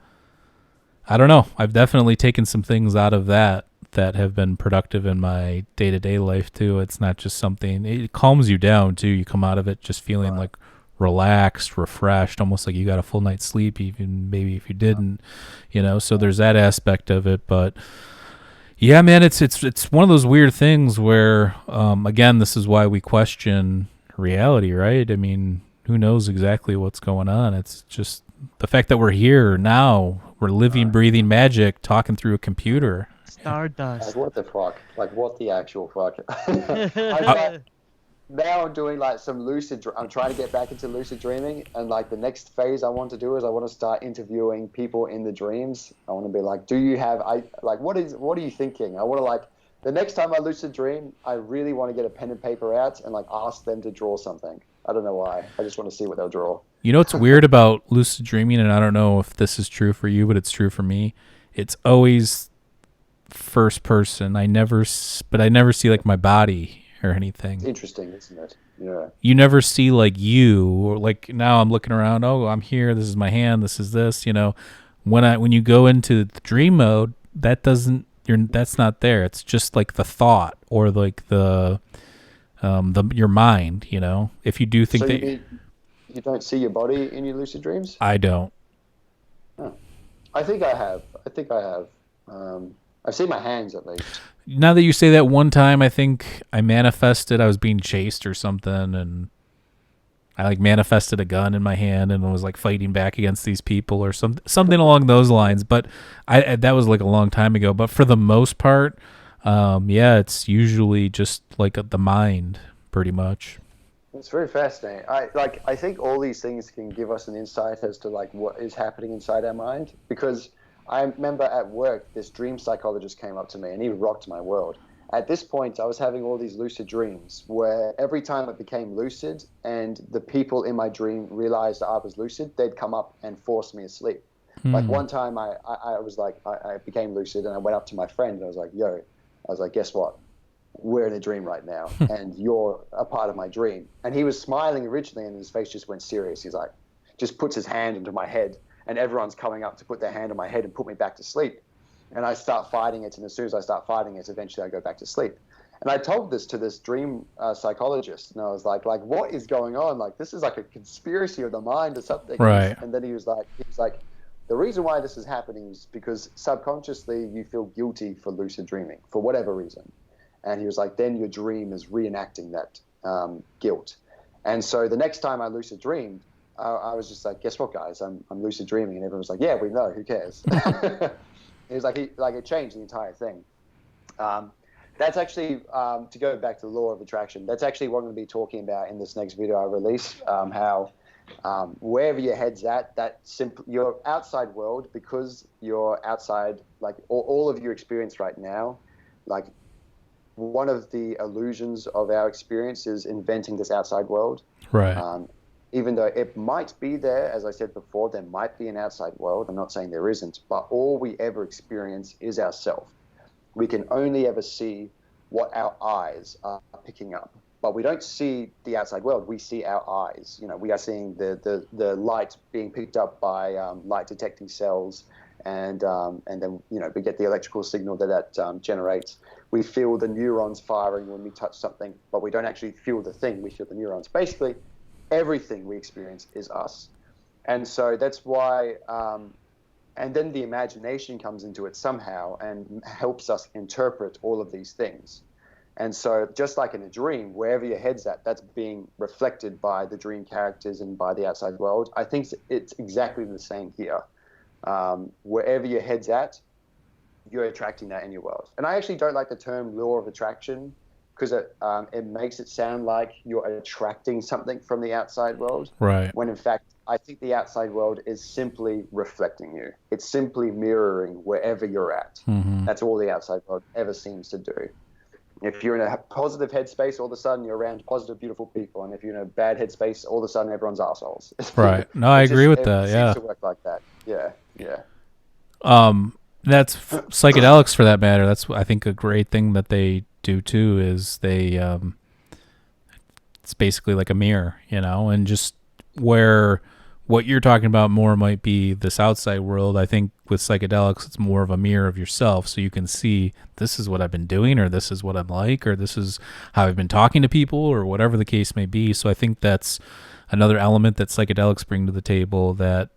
S1: I don't know. I've definitely taken some things out of that have been productive in my day-to-day life too. It's not just something, it calms you down too. You come out of it just feeling like relaxed, refreshed, almost like you got a full night's sleep, even maybe if you didn't, so there's that aspect of it. But yeah, man, it's one of those weird things where, again, this is why we question reality, right? I mean, who knows exactly what's going on? It's just the fact that we're here now, we're living, breathing magic, talking through a computer.
S3: Stardust.
S2: Like, what the fuck? Like, what the actual fuck? Now I'm doing like some I'm trying to get back into lucid dreaming, and like the next phase I want to do is I want to start interviewing people in the dreams. I want to be like, what are you thinking? I want to, like, the next time I lucid dream, I really want to get a pen and paper out and like ask them to draw something. I don't know why. I just want to see what they'll draw.
S1: You know what's weird about lucid dreaming, and I don't know if this is true for you, but it's true for me. It's always first person. I never see like my body or anything.
S2: It's interesting, isn't it? Yeah.
S1: You never see like you, or like now I'm looking around. Oh, I'm here. This is my hand. This is this. When you go into the dream mode, that's not there. It's just like the thought or like your mind. If you do think
S2: so
S1: that
S2: you don't see your body in your lucid dreams.
S1: I don't.
S2: Oh. I think I have. I've seen my hands at least.
S1: Now that you say that, one time I think I manifested I was being chased or something, and I like manifested a gun in my hand and was like fighting back against these people or something along those lines. But that was like a long time ago. But for the most part, it's usually just like the mind, pretty much.
S2: It's very fascinating. I think all these things can give us an insight as to like what is happening inside our mind, because I remember at work, this dream psychologist came up to me and he rocked my world. At this point, I was having all these lucid dreams where every time it became lucid and the people in my dream realized I was lucid, they'd come up and force me asleep. Like one time I was like, I became lucid and I went up to my friend and I was like, guess what? We're in a dream right now and you're a part of my dream. And he was smiling originally and his face just went serious. He's like, just puts his hand into my head. And everyone's coming up to put their hand on my head and put me back to sleep. And I start fighting it, and as soon as I start fighting it, eventually I go back to sleep. And I told this to this dream psychologist, and I was like, what is going on? Like, this is like a conspiracy of the mind or something.
S1: Right.
S2: And then he was like, the reason why this is happening is because subconsciously you feel guilty for lucid dreaming for whatever reason. And he was like, then your dream is reenacting that guilt. And so the next time I lucid dreamed, I was just like, guess what, guys? I'm lucid dreaming. And everyone was like, yeah, we know. Who cares? He was like, it changed the entire thing. That's actually, to go back to the law of attraction, that's actually what I'm going to be talking about in this next video I release, how wherever your head's at, your outside world, because you're outside, like all of your experience right now, like one of the illusions of our experience is inventing this outside world.
S1: Right.
S2: Even though it might be there, as I said before, there might be an outside world. I'm not saying there isn't, but all we ever experience is ourself. We can only ever see what our eyes are picking up, but we don't see the outside world. We see our eyes. You know, we are seeing the light being picked up by light detecting cells, and then, you know, we get the electrical signal that generates. We feel the neurons firing when we touch something, but we don't actually feel the thing. We feel the neurons. Basically, everything we experience is us. And so that's why, and then the imagination comes into it somehow and helps us interpret all of these things. And so just like in a dream, wherever your head's at, that's being reflected by the dream characters and by the outside world. I think it's exactly the same here. Wherever your head's at, you're attracting that in your world. And I actually don't like the term law of attraction, because it makes it sound like you're attracting something from the outside world.
S1: Right.
S2: When in fact, I think the outside world is simply reflecting you. It's simply mirroring wherever you're at.
S1: Mm-hmm.
S2: That's all the outside world ever seems to do. If you're in a positive headspace, all of a sudden you're around positive, beautiful people. And if you're in a bad headspace, all of a sudden everyone's assholes.
S1: Right. No, I agree with that. Yeah.
S2: It seems to work like that. Yeah. Yeah.
S1: That's psychedelics for that matter. That's, I think, a great thing that they do too, is they it's basically like a mirror, you know, and just where what you're talking about more might be this outside world. I think with psychedelics, it's more of a mirror of yourself, so you can see, this is what I've been doing, or this is what I'm like, or this is how I've been talking to people, or whatever the case may be. So I think that's another element that psychedelics bring to the table that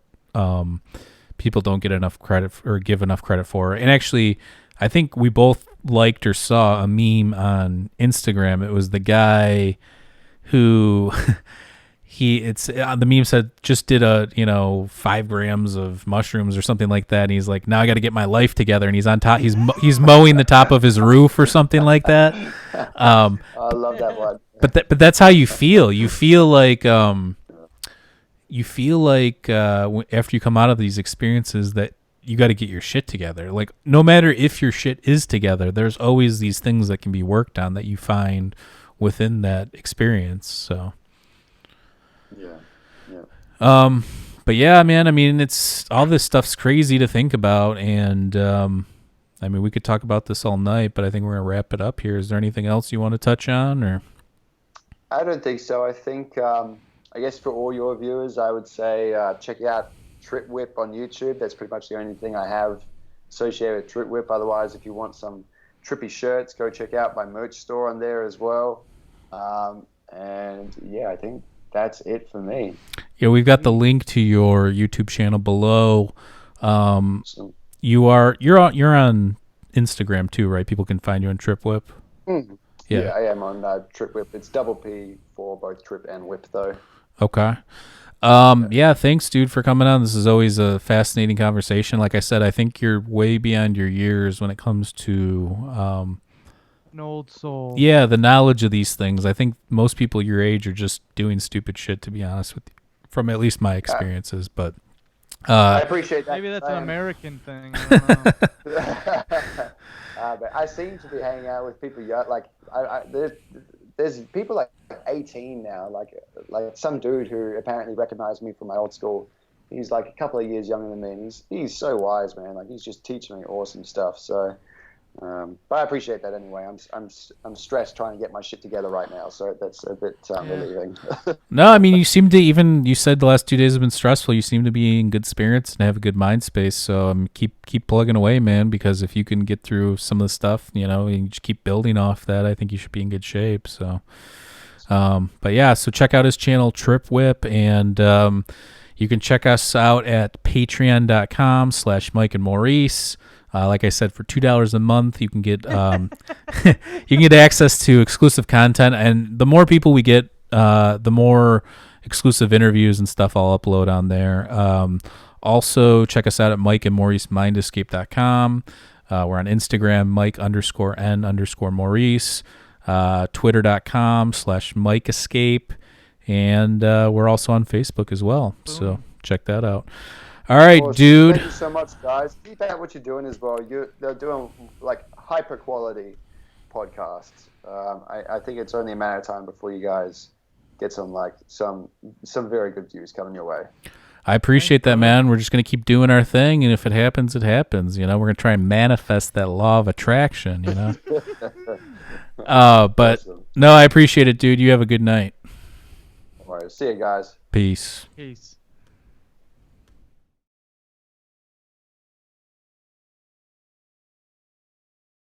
S1: people don't get enough credit or give enough credit for. And actually, I think we both liked or saw a meme on Instagram. It was the guy who the meme said just did 5 grams of mushrooms or something like that. And he's like, now I got to get my life together. And he's on top. He's mowing the top of his roof or something like that.
S2: I love that one.
S1: But that's how you feel. You feel like after you come out of these experiences that you got to get your shit together. Like, no matter if your shit is together, there's always these things that can be worked on that you find within that experience. So, yeah. But yeah, man, I mean, it's all this stuff's crazy to think about. And, I mean, we could talk about this all night, but I think we're going to wrap it up here. Is there anything else you want to touch on, or?
S2: I don't think so. I think, I guess for all your viewers, I would say, check out TripWhip on YouTube. That's pretty much the only thing I have associated with TripWhip. Otherwise, if you want some trippy shirts, go check out my merch store on there as well. And yeah, I think that's it for me.
S1: Yeah, we've got the link to your YouTube channel below. You're on Instagram too, right? People can find you on TripWhip.
S2: Mm-hmm. Yeah, I am on TripWhip. It's double P for both Trip and Whip, though.
S1: Okay. Yeah, thanks, dude, for coming on. This is always a fascinating conversation. Like I said, I think you're way beyond your years when it comes to
S3: an old soul.
S1: Yeah, the knowledge of these things. I think most people your age are just doing stupid shit, to be honest with you, from at least my experiences. But
S2: I appreciate that.
S3: Maybe that's an American thing. I don't know.
S2: But I seem to be hanging out with people young. Like there's people like 18 now. Like some dude who apparently recognized me from my old school. He's like a couple of years younger than me, and he's so wise, man. Like, he's just teaching me awesome stuff. So, but I appreciate that anyway. I'm stressed trying to get my shit together right now, so that's a bit relieving.
S1: No, I mean, you seem to you said the last 2 days have been stressful. You seem to be in good spirits and have a good mind space. So keep plugging away, man. Because if you can get through some of the stuff, and just keep building off that, I think you should be in good shape. So, but yeah, so check out his channel, TripWhip, and You can check us out at patreon.com/Mike and Maurice. Like I said, for $2 a month, you can get access to exclusive content, and the more people we get, the more exclusive interviews and stuff I'll upload on there. Also, check us out at MikeandMauriceMindescape.com. We're on Instagram, Mike_N_Maurice, Twitter.com/MikeEscape, and we're also on Facebook as well. So check that out. All right, dude.
S2: Thank you so much, guys. Keep at what you're doing as well. They're doing like hyper quality podcasts. I think it's only a matter of time before you guys get some very good views coming your way.
S1: I appreciate that, man. We're just gonna keep doing our thing, and if it happens, it happens. We're gonna try and manifest that law of attraction. But
S2: Awesome.
S1: no, I appreciate it, dude. You have a good night.
S2: All right, see you guys.
S1: Peace.
S3: Peace.